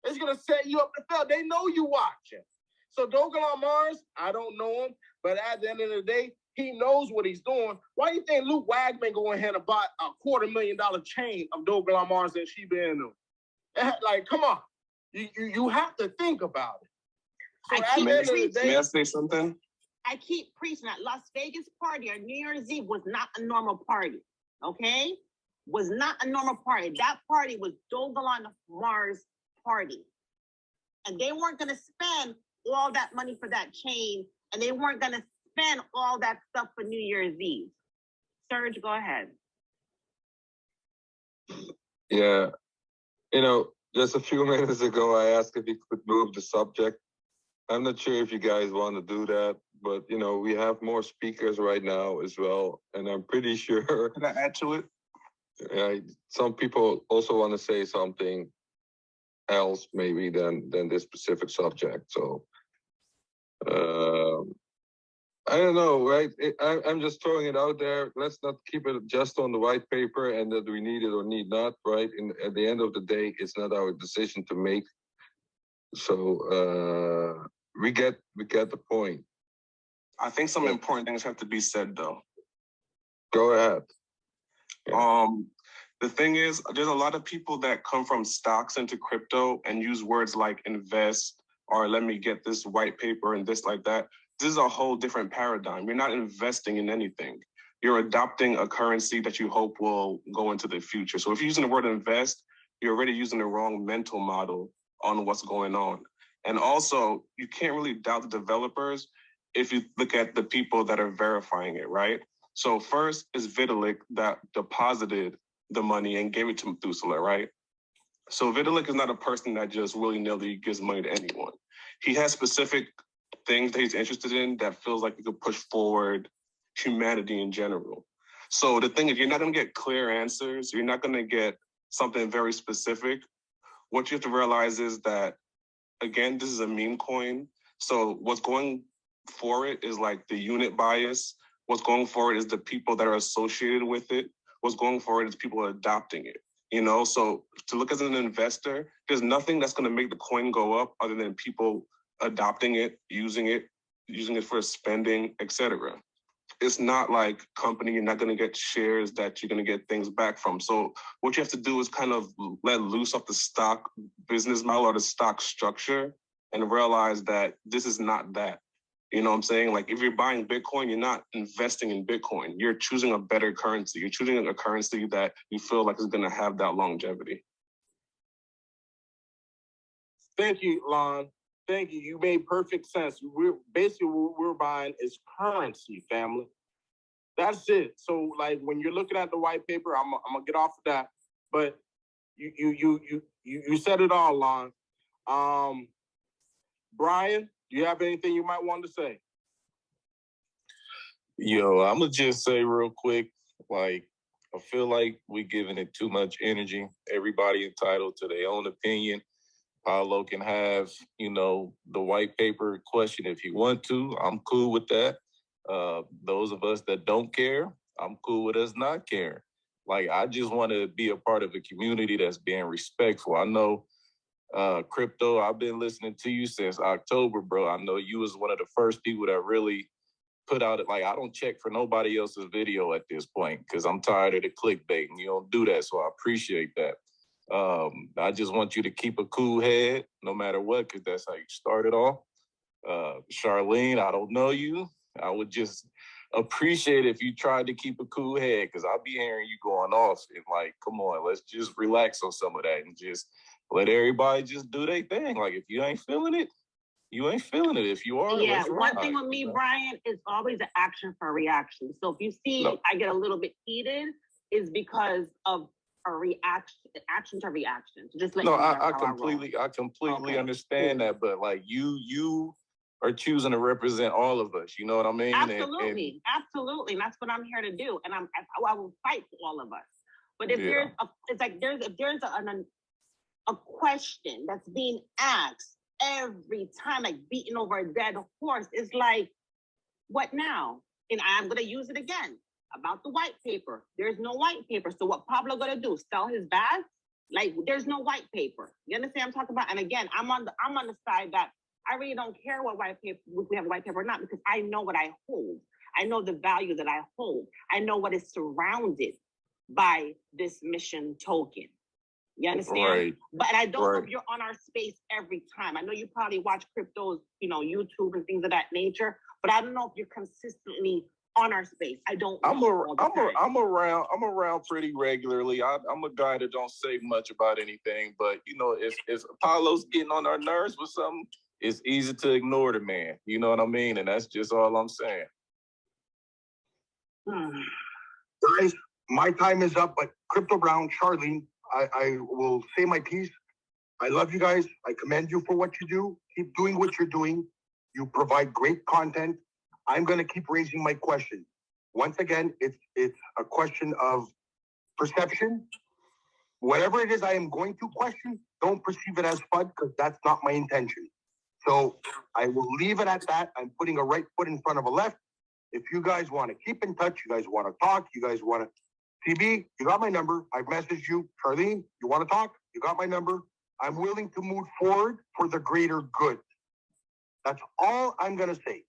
It's going to set you up to fail. They know you watching. So Dogelon Mars, I don't know him, but at the end of the day, he knows what he's doing. Why do you think Luke Wagman go ahead and bought a $250,000 chain of Dogelon Mars and she been in? Like, come on. You have to think about it. So at the end of the day, may I say something? I keep preaching that Las Vegas party on New Year's Eve was not a normal party, okay? Was not a normal party. That party was Dogelon Mars party. And they weren't going to spend all that money for that chain, and they weren't going to spend all that stuff for New Year's Eve. Serge, go ahead. Yeah. Just a few minutes ago, I asked if he could move the subject. I'm not sure if you guys want to do that, but, we have more speakers right now as well. And I'm pretty sure. Can I add to it? Some people also want to say something else maybe than this specific subject. So, I don't know, right? I'm just throwing it out there. Let's not keep it just on the white paper and that we need it or need not, right? At the end of the day, it's not our decision to make. So we get the point. I think some important things have to be said, though. Go ahead. Yeah. The thing is, there's a lot of people that come from stocks into crypto and use words like invest or let me get this white paper and this like that. This is a whole different paradigm. You're not investing in anything. You're adopting a currency that you hope will go into the future. So if you're using the word invest, you're already using the wrong mental model on what's going on. And also, you can't really doubt the developers if you look at the people that are verifying it, right? So first is Vitalik that deposited the money and gave it to Methuselah, right? So Vitalik is not a person that just willy-nilly gives money to anyone. He has specific things that he's interested in that feels like he could push forward humanity in general. So the thing is, you're not going to get clear answers. You're not going to get something very specific. What you have to realize is that, again, this is a meme coin. So what's going for it is like the unit bias. What's going for it is the people that are associated with it. What's going for it is people adopting it. You know, so to look as an investor, there's nothing that's going to make the coin go up other than people adopting it, using it for spending, etc. It's not like company, you're not going to get shares that you're going to get things back from. So what you have to do is kind of let loose off the stock business model or the stock structure and realize that this is not that. You know what I'm saying? Like if you're buying Bitcoin, you're not investing in Bitcoin. You're choosing a better currency. You're choosing a currency that you feel like is going to have that longevity. Thank you, Lon. Thank you. You made perfect sense. We're basically what we're buying is currency, family. That's it. So, like when you're looking at the white paper, I'm gonna get off of that. But you said it all, Lon. Brian, do you have anything you might want to say? Yo, I'm gonna just say real quick, like I feel like we're giving it too much energy. Everybody entitled to their own opinion. Paulo can have, you know, the white paper question if he want to. I'm cool with that. Those of us that don't care, I'm cool with us not caring. Like, I just want to be a part of a community that's being respectful. I know, Crypto, I've been listening to you since October, bro. I know you was one of the first people that really put out, like, I don't check for nobody else's video at this point because I'm tired of the clickbait and you don't do that. So I appreciate that. I just want you to keep a cool head no matter what, because that's how you started off. Charlene, I don't know you. I would just appreciate if you tried to keep a cool head, because I'll be hearing you going off and like, come on, let's just relax on some of that and just let everybody just do their thing. Like, if you ain't feeling it, you ain't feeling it. If you are, yeah, let's one ride, thing with me, you know? Brian, is always an action for a reaction. So if you see I get a little bit heated, is because of a action to reaction. So just let No, you know I completely okay, understand cool. that, but like you are choosing to represent all of us. You know what I mean? Absolutely, absolutely. And that's what I'm here to do. And I will fight for all of us. But if there's a question that's being asked every time, like beating over a dead horse, it's like, what now? And I'm gonna use it again about the white paper. There's no white paper. So what Pablo gonna do? Sell his bags? Like, there's no white paper. You understand what I'm talking about? And again, I'm on the side that I really don't care what white paper, if we have white paper or not, because I know what I hold. I know the value that I hold. I know what is surrounded by this mission token. You understand? Right. But I don't know if you're on our space every time. I know you probably watch cryptos, you know, YouTube and things of that nature, but I don't know if you're consistently on our space. I don't know. I'm around pretty regularly. I'm a guy that don't say much about anything, but you know, if Apollo's getting on our nerves with something, it's easy to ignore the man. You know what I mean? And that's just all I'm saying. Guys, my time is up, but Crypto Brown, Charlene, I will say my piece. I love you guys. I commend you for what you do. Keep doing what you're doing. You provide great content. I'm going to keep raising my question. Once again, it's a question of perception. Whatever it is I am going to question, don't perceive it as FUD, because that's not my intention. So I will leave it at that. I'm putting a right foot in front of a left. If you guys want to keep in touch, you guys want to talk, you guys want to... TB, you got my number. I've messaged you. Charlene, you want to talk? You got my number. I'm willing to move forward for the greater good. That's all I'm going to say.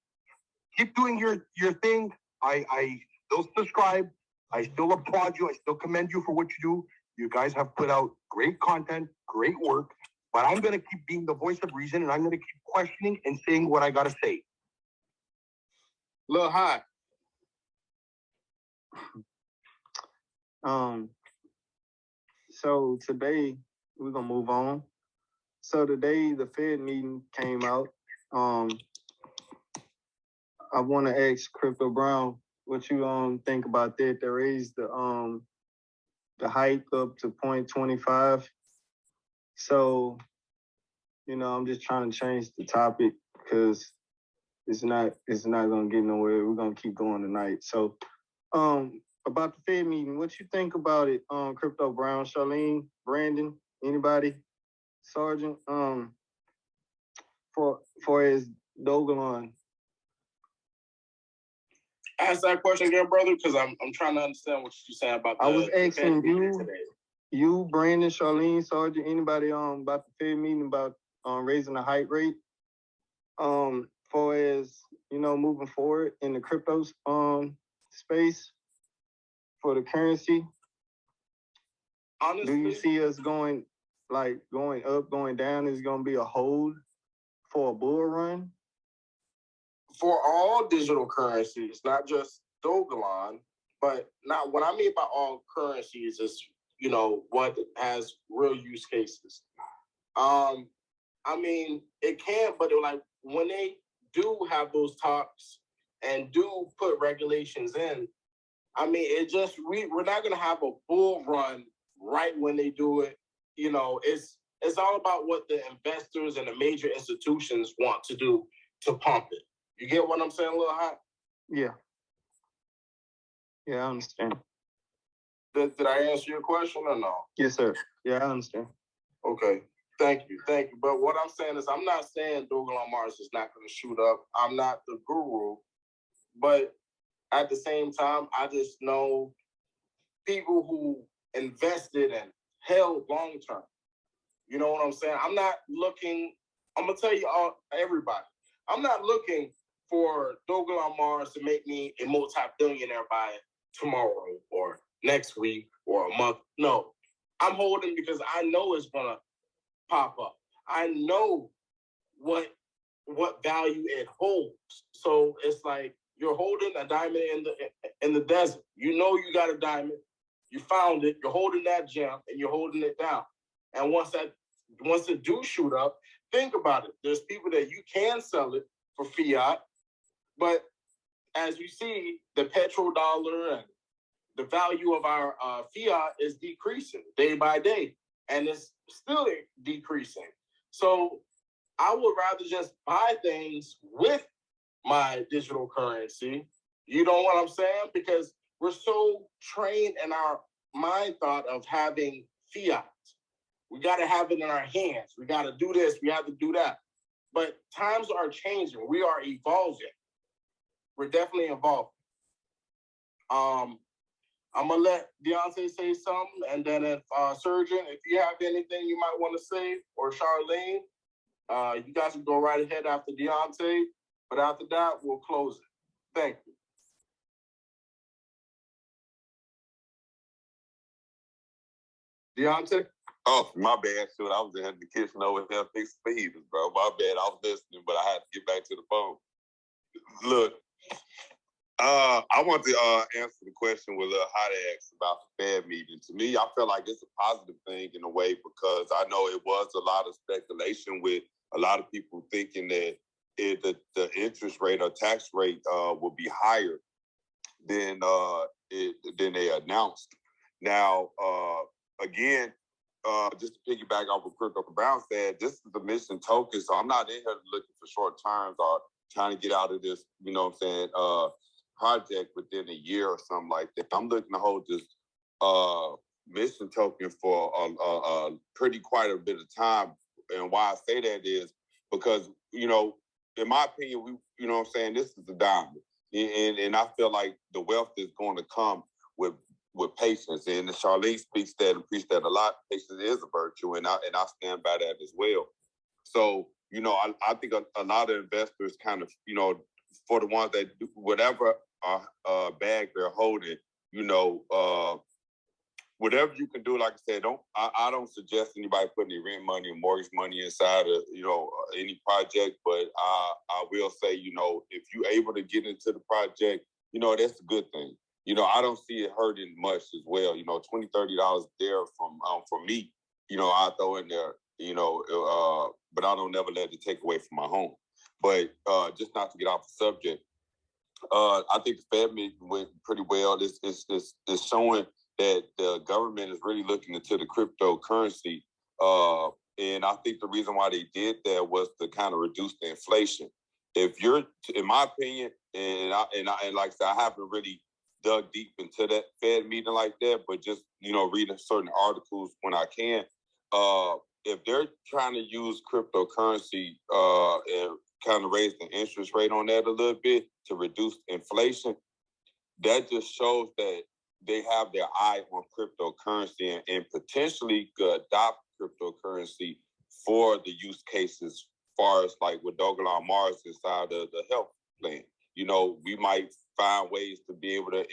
Keep doing your thing. I still subscribe. I still applaud you. I still commend you for what you do. You guys have put out great content, great work. But I'm going to keep being the voice of reason, and I'm going to keep questioning and saying what I got to say. Lil High. So today we're gonna move on. So today the Fed meeting came out. I want to ask Crypto Brown what you think about that. They raised the hike up to 0.25. So, you know, I'm just trying to change the topic because it's not gonna get nowhere. We're gonna keep going tonight. So, about the Fed meeting, what you think about it? Crypto Brown, Charlene, Brandon, anybody, Sergeant, for his Dogelon. Ask that question again, brother, because I'm trying to understand what you're saying about the. I was asking the you, today. You, Brandon, Charlene, Sergeant, anybody about the Fed meeting about raising the height rate. For as you know, moving forward in the crypto space for the currency. Honestly, do you see us going up, going down? Is going to be a hold for a bull run? For all digital currencies, not just Dogelon, but not what I mean by all currencies is, you know, what has real use cases. I mean, it can, but like when they do have those talks and do put regulations in, I mean, it just we're not gonna have a bull run right when they do it. You know, it's all about what the investors and the major institutions want to do to pump it. You get what I'm saying, Lil Hot? Yeah. Yeah, I understand. Did I answer your question or no? Yes, sir. Yeah, I understand. Okay. Thank you. But what I'm saying is I'm not saying Dogelon Mars is not going to shoot up. I'm not the guru. But at the same time, I just know people who invested and held long term. You know what I'm saying? I'm not looking, I'm going to tell you all, everybody, I'm not looking for Dogelon Mars to make me a multi-billionaire by tomorrow or next week or a month. No, I'm holding because I know it's going to pop up. I know what value it holds. So it's like you're holding a diamond in the desert. You know you got a diamond. You found it. You're holding that gem and you're holding it down. And once it do shoot up, think about it. There's people that you can sell it for fiat, but as you see, the petrodollar and the value of our fiat is decreasing day by day, and it's still decreasing. So I would rather just buy things with my digital currency. You know what I'm saying? Because we're so trained in our mind thought of having fiat. We got to have it in our hands. We got to do this. We have to do that. But times are changing. We are evolving. We're definitely evolving. I'm going to let Deontay say something. And then if Surgeon, if you have anything you might want to say, or Charlene, you guys can go right ahead after Deontay. But after that, we'll close it. Thank you. Deontay? Oh, my bad, shoot. I was in the kitchen over there fixing fajitas, bro. My bad. I was listening, but I had to get back to the phone. Look, I want to answer the question with a hot ass about the Fed meeting. To me, I feel like it's a positive thing in a way because I know it was a lot of speculation with a lot of people thinking that the interest rate or tax rate would be higher than they announced. Now, again, just to piggyback off what Crypto Brown said, this is the mission token, so I'm not in here looking for short terms or trying to get out of this, you know what I'm saying, project within a year or something like that. I'm looking to hold this mission token for a pretty quite a bit of time. And why I say that is because, you know, in my opinion, you know what I'm saying, this is a diamond. And I feel like the wealth is going to come with patience. And Charlene speaks that and preaches that a lot. Patience is a virtue, and I stand by that as well. So, you know, I think a lot of investors kind of, you know, for the ones that do whatever bag they're holding, you know, whatever you can do, like I said, I don't suggest anybody putting any rent money or mortgage money inside of, you know, any project, but I will say, you know, if you're able to get into the project, you know, that's a good thing. You know, I don't see it hurting much as well. You know, $20, $30 there from me, you know, I throw in there, you know, but I don't never let it take away from my home. But just not to get off the subject, I think the Fed meeting went pretty well. It's showing that the government is really looking into the cryptocurrency And I think the reason why they did that was to kind of reduce the inflation. If you're, in my opinion, and like I said, I haven't really dug deep into that Fed meeting like that, but just, reading certain articles when I can. If they're trying to use cryptocurrency and kind of raise the interest rate on that a little bit to reduce inflation, that just shows that they have their eye on cryptocurrency and potentially could adopt cryptocurrency for the use cases, far as like with Dogelon Mars inside of the health plan. We might find ways to be able to,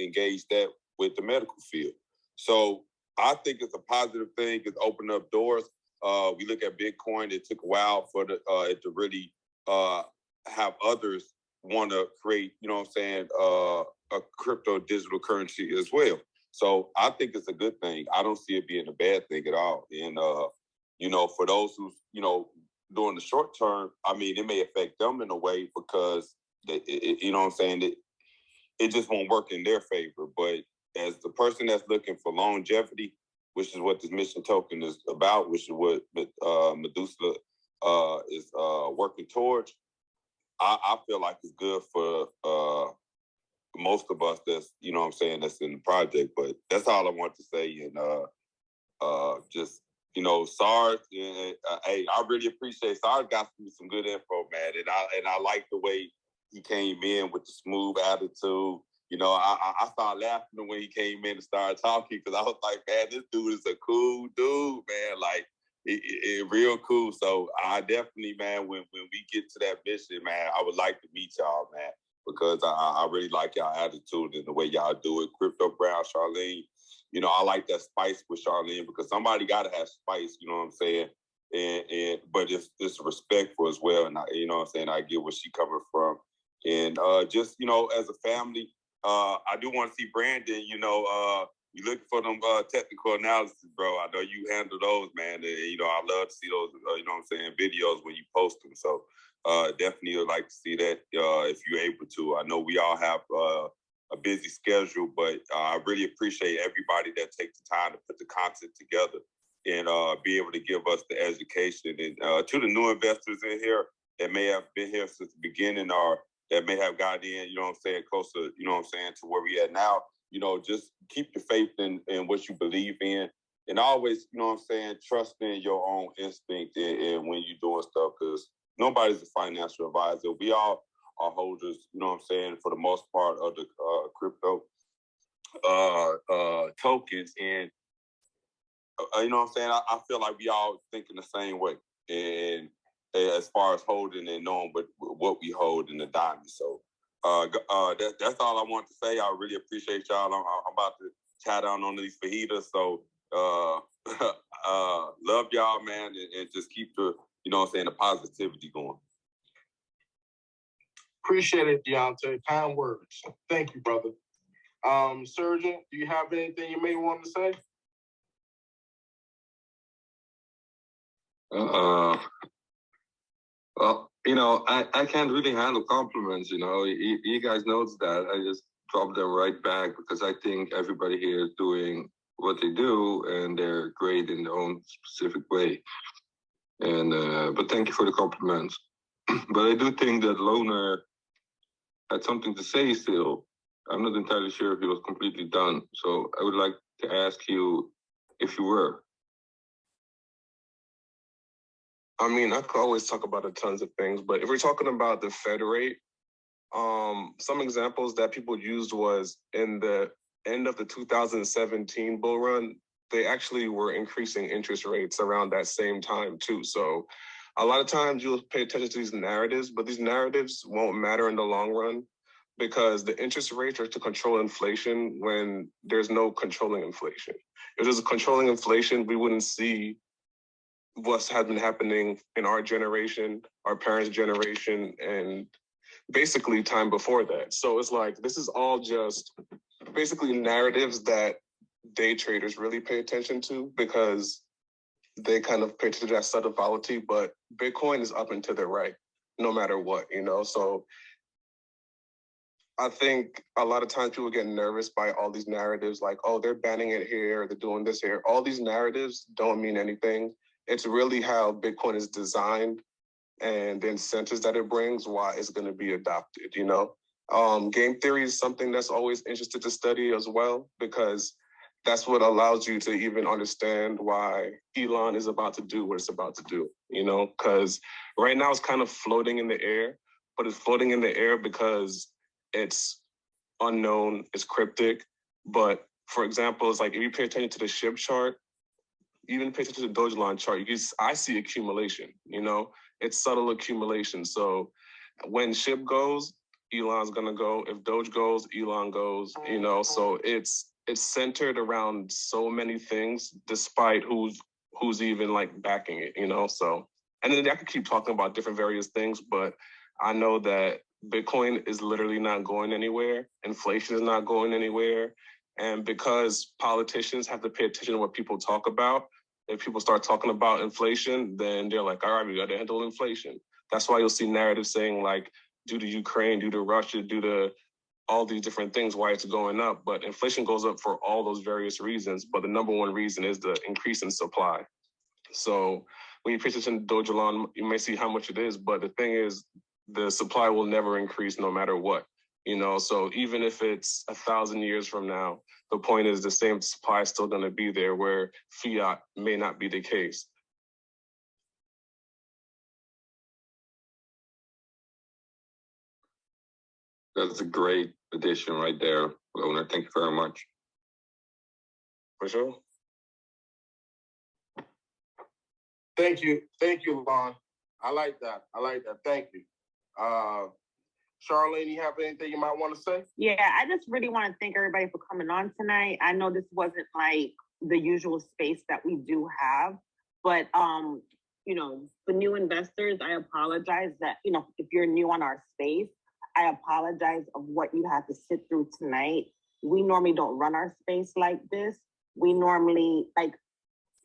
engage that with the medical field. So I think it's a positive thing. It's opened up doors. We look at Bitcoin. It took a while for it to really have others want to create, a crypto digital currency as well. So I think it's a good thing. I don't see it being a bad thing at all. And, for those who's, during the short term, I mean, it may affect them in a way because, it just won't work in their favor. But as the person that's looking for longevity, which is what this mission token is about, which is what Medusa is working towards, I feel like it's good for most of us that's, that's in the project. But that's all I want to say. And just, SARS, hey, I really appreciate SARS got some good info, man. And I like the way he came in with the smooth attitude. I started laughing when he came in and started talking because I was like, man, this dude is a cool dude, man. Like, it real cool. So I definitely, man, when we get to that mission, man, I would like to meet y'all, man, because I really like y'all attitude and the way y'all do it. Crypto Brown, Charlene, I like that spice with Charlene because somebody got to have spice, you know what I'm saying? But it's respectful as well. And I get where she coming from. And just, as a family, I do want to see Brandon, you look for them technical analysis, bro. I know you handle those, man. And, I love to see those, videos when you post them. So definitely would like to see that if you're able to. I know we all have a busy schedule, but I really appreciate everybody that takes the time to put the content together and be able to give us the education. And to the new investors in here that may have been here since the beginning or that may have got in, closer, to where we at now, just keep your faith in what you believe in. And always, trust in your own instinct and when you're doing stuff, because nobody's a financial advisor. We all are holders, for the most part of the crypto tokens. And, I feel like we all thinking the same way. And as far as holding and knowing what we hold in the diamond. So that's all I want to say. I really appreciate y'all. I'm about to chat down on these fajitas. So love y'all, man, and just keep the, the positivity going. Appreciate it, Deontay. Kind words. Thank you, brother. Surgeon, do you have anything you may want to say? Well, I can't really handle compliments, you guys knows that. I just drop them right back because I think everybody here is doing what they do and they're great in their own specific way. And but thank you for the compliments. But I do think that Loner had something to say still. I'm not entirely sure if he was completely done. So I would like to ask you if you were. I mean, I could always talk about tons of things, but if we're talking about the Fed rate, some examples that people used was in the end of the 2017 bull run, they actually were increasing interest rates around that same time too. So a lot of times you'll pay attention to these narratives, but these narratives won't matter in the long run because the interest rates are to control inflation when there's no controlling inflation. If there's a controlling inflation, we wouldn't see what has been happening in our generation, our parents' generation, and basically time before that. So it's like, this is all just basically narratives that day traders really pay attention to because they kind of pay attention to that subtle volatility, but Bitcoin is up and to the right, no matter what, So I think a lot of times people get nervous by all these narratives like, oh, they're banning it here, they're doing this here. All these narratives don't mean anything It's really how Bitcoin is designed and the incentives that it brings, why it's going to be adopted, you know? Game theory is something that's always interested to study as well, because that's what allows you to even understand why Elon is about to do what it's about to do, you know? Because right now it's kind of floating in the air, but it's floating in the air because it's unknown, it's cryptic. But for example, it's like if you pay attention to the SHIB chart, even pay attention to the Dogelon chart, I see accumulation, you know? It's subtle accumulation. So when SHIB goes, Elon's gonna go. If Doge goes, Elon goes, you know? So it's centered around so many things, despite who's even like backing it, you know? So, and then I could keep talking about different various things, but I know that Bitcoin is literally not going anywhere. Inflation is not going anywhere. And because politicians have to pay attention to what people talk about, if people start talking about inflation, then they're like, all right, we got to handle inflation. That's why you'll see narratives saying like, due to Ukraine, due to Russia, due to all these different things, why it's going up. But inflation goes up for all those various reasons. But the number one reason is the increase in supply. So when you pay attention to Dogelon, you may see how much it is. But the thing is, the supply will never increase no matter what. You know, so even if it's 1,000 years from now, the point is the same supply is still going to be there, where fiat may not be the case. That's a great addition right there, owner. Thank you very much. For sure. Thank you, Lon. I like that. Thank you. Charlene, you have anything you might want to say? Yeah, I just really want to thank everybody for coming on tonight. I know this wasn't like the usual space that we do have, but you know, for new investors, I apologize that, you know, if you're new on our space, I apologize of what you had to sit through tonight. We normally don't run our space like this. We normally, like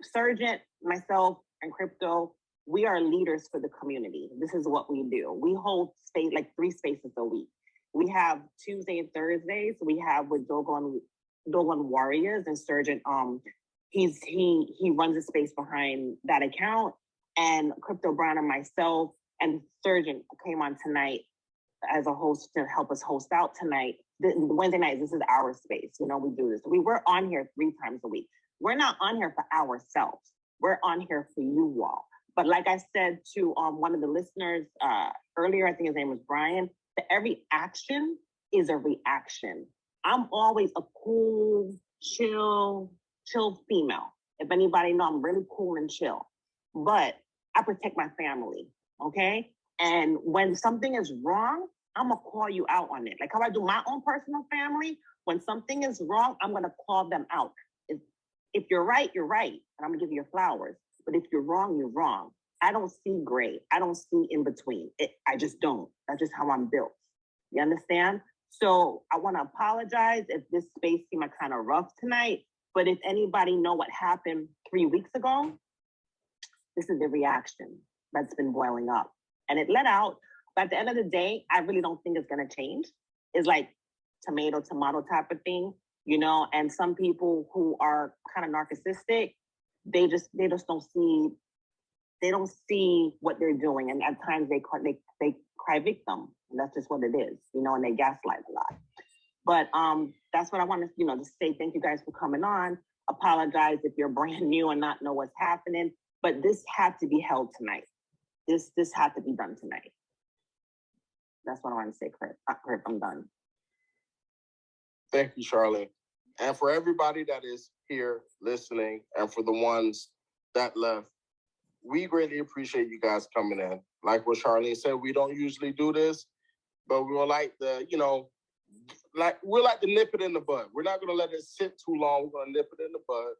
Sergeant, myself, and Crypto, we are leaders for the community. This is what we do. We hold space, like 3 spaces a week. We have Tuesday and Thursdays. We have with Dogelon Warriors and Sergeant. He runs a space behind that account, and Crypto Brown and myself and Sergeant came on tonight as a host to help us host out tonight. The Wednesday nights, this is our space. You know, we do this. We were on here 3 times a week. We're not on here for ourselves. We're on here for you all. But like I said to one of the listeners earlier, I think his name was Brian, that every action is a reaction. I'm always a cool, chill female. If anybody know, I'm really cool and chill. But I protect my family, okay? And when something is wrong, I'm gonna call you out on it. Like how I do my own personal family, when something is wrong, I'm gonna call them out. If you're right, you're right, and I'm gonna give you your flowers. But if you're wrong, you're wrong. I don't see gray. I don't see in between. I just don't. That's just how I'm built. You understand? So I want to apologize if this space seemed kind of rough tonight. But if anybody know what happened 3 weeks ago, this is the reaction that's been boiling up. And it let out. But at the end of the day, I really don't think it's going to change. It's like tomato type of thing, you know? And some people who are kind of narcissistic, they just don't see what they're doing, and at times they cry victim, and that's just what it is, you know. And they gaslight a lot. But that's what I want to, you know, to say. Thank you guys for coming on. Apologize if you're brand new and not know what's happening, but this had to be held tonight. This had to be done tonight. That's what I want to say, Kurt. I'm done. Thank you, Charlene. And for everybody that is here listening, and for the ones that left, we greatly appreciate you guys coming in. Like what Charlene said, we don't usually do this, but we would like to, you know, we like to nip it in the bud. We're not going to let it sit too long. We're going to nip it in the bud.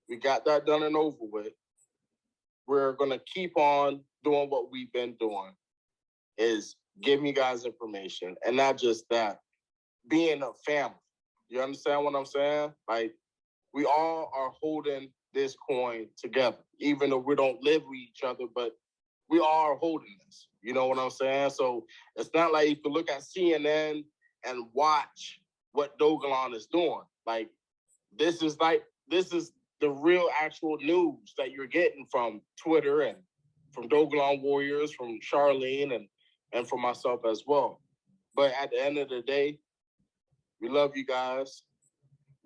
We got that done and over with. We're going to keep on doing what we've been doing, is giving you guys information. And not just that, being a family. You understand what I'm saying? Like, we all are holding this coin together, even though we don't live with each other, but we all are holding this. You know what I'm saying? So it's not like you can look at CNN and watch what Dogelon is doing. Like, this is the real actual news that you're getting from Twitter and from Dogelon Warriors, from Charlene, and from myself as well. But at the end of the day, we love you guys.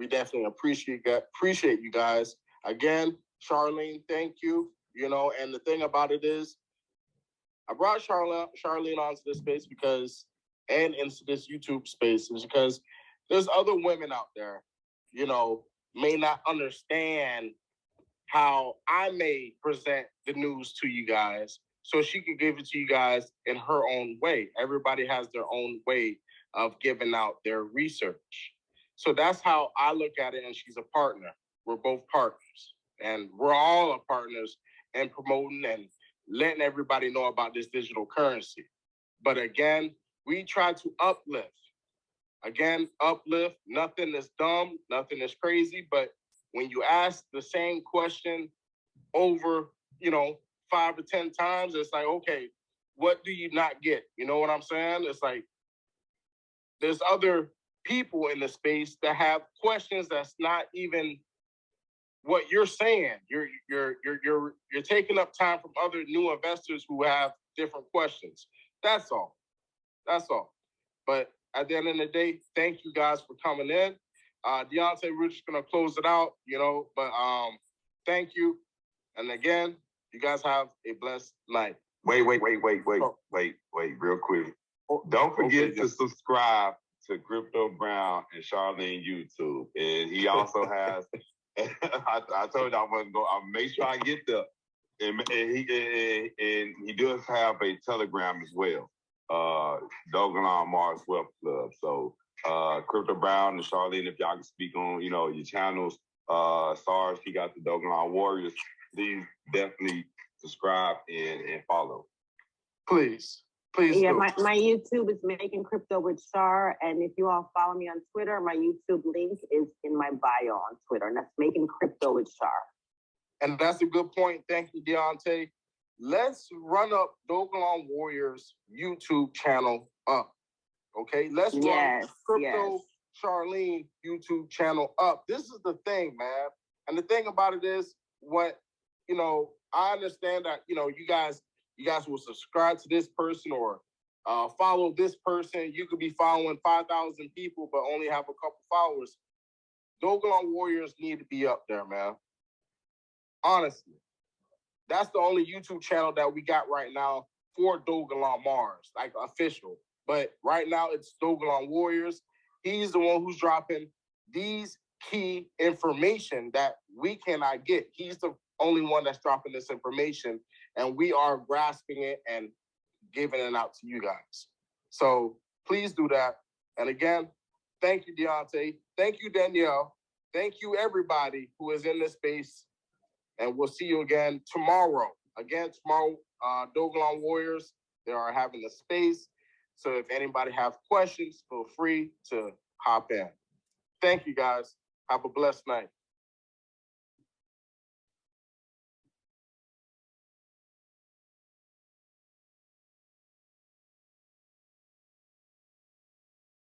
We definitely appreciate you guys. Again, Charlene, thank you. You know, and the thing about it is, I brought Charlene onto this space and into this YouTube space is because there's other women out there, you know, may not understand how I may present the news to you guys, so she can give it to you guys in her own way. Everybody has their own way of giving out their research. So that's how I look at it, and she's a partner. We're both partners, and we're all partners in promoting and letting everybody know about this digital currency. But again, we try to uplift. Again, uplift, nothing is dumb, nothing is crazy, but when you ask the same question over, 5 or 10 times, it's like, okay, what do you not get? You know what I'm saying? It's like, there's other people in the space that have questions that's not even what you're saying. You're taking up time from other new investors who have different questions. That's all. But at the end of the day, thank you guys for coming in. Deontay, we're just gonna close it out, but thank you. And again, you guys have a blessed night. Wait, real quick. Don't forget to subscribe to Crypto Brown and Charlene YouTube. And he also has, I told you I wasn't going, I'll make sure I get there. And he does have a Telegram as well. Dogelon Mars Wealth Club. So Crypto Brown and Charlene, if y'all can speak on, your channels. SARS, he got the Dogelon Warriors. Please definitely subscribe and follow. Please. Yeah, my YouTube is Making Crypto with Char, and if you all follow me on Twitter, my YouTube link is in my bio on Twitter, and that's Making Crypto with Char. And that's a good point. Thank you, Deontay. Let's run up Dogelon Warriors YouTube channel up. Okay, let's run Crypto Charlene YouTube channel up. This is the thing, man. And the thing about it is, I understand that, you guys will subscribe to this person or follow this person. You could be following 5,000 people, but only have a couple followers. Dogelon Warriors need to be up there, man. Honestly. That's the only YouTube channel that we got right now for Dogelon Mars, like official. But right now it's Dogelon Warriors. He's the one who's dropping these key information that we cannot get. He's the only one that's dropping this information, and we are grasping it and giving it out to you guys. So please do that. And again, thank you, Deontay. Thank you, Danielle. Thank you, everybody who is in this space. And we'll see you again tomorrow. Dogelon Warriors, they are having a space. So if anybody have questions, feel free to hop in. Thank you, guys. Have a blessed night.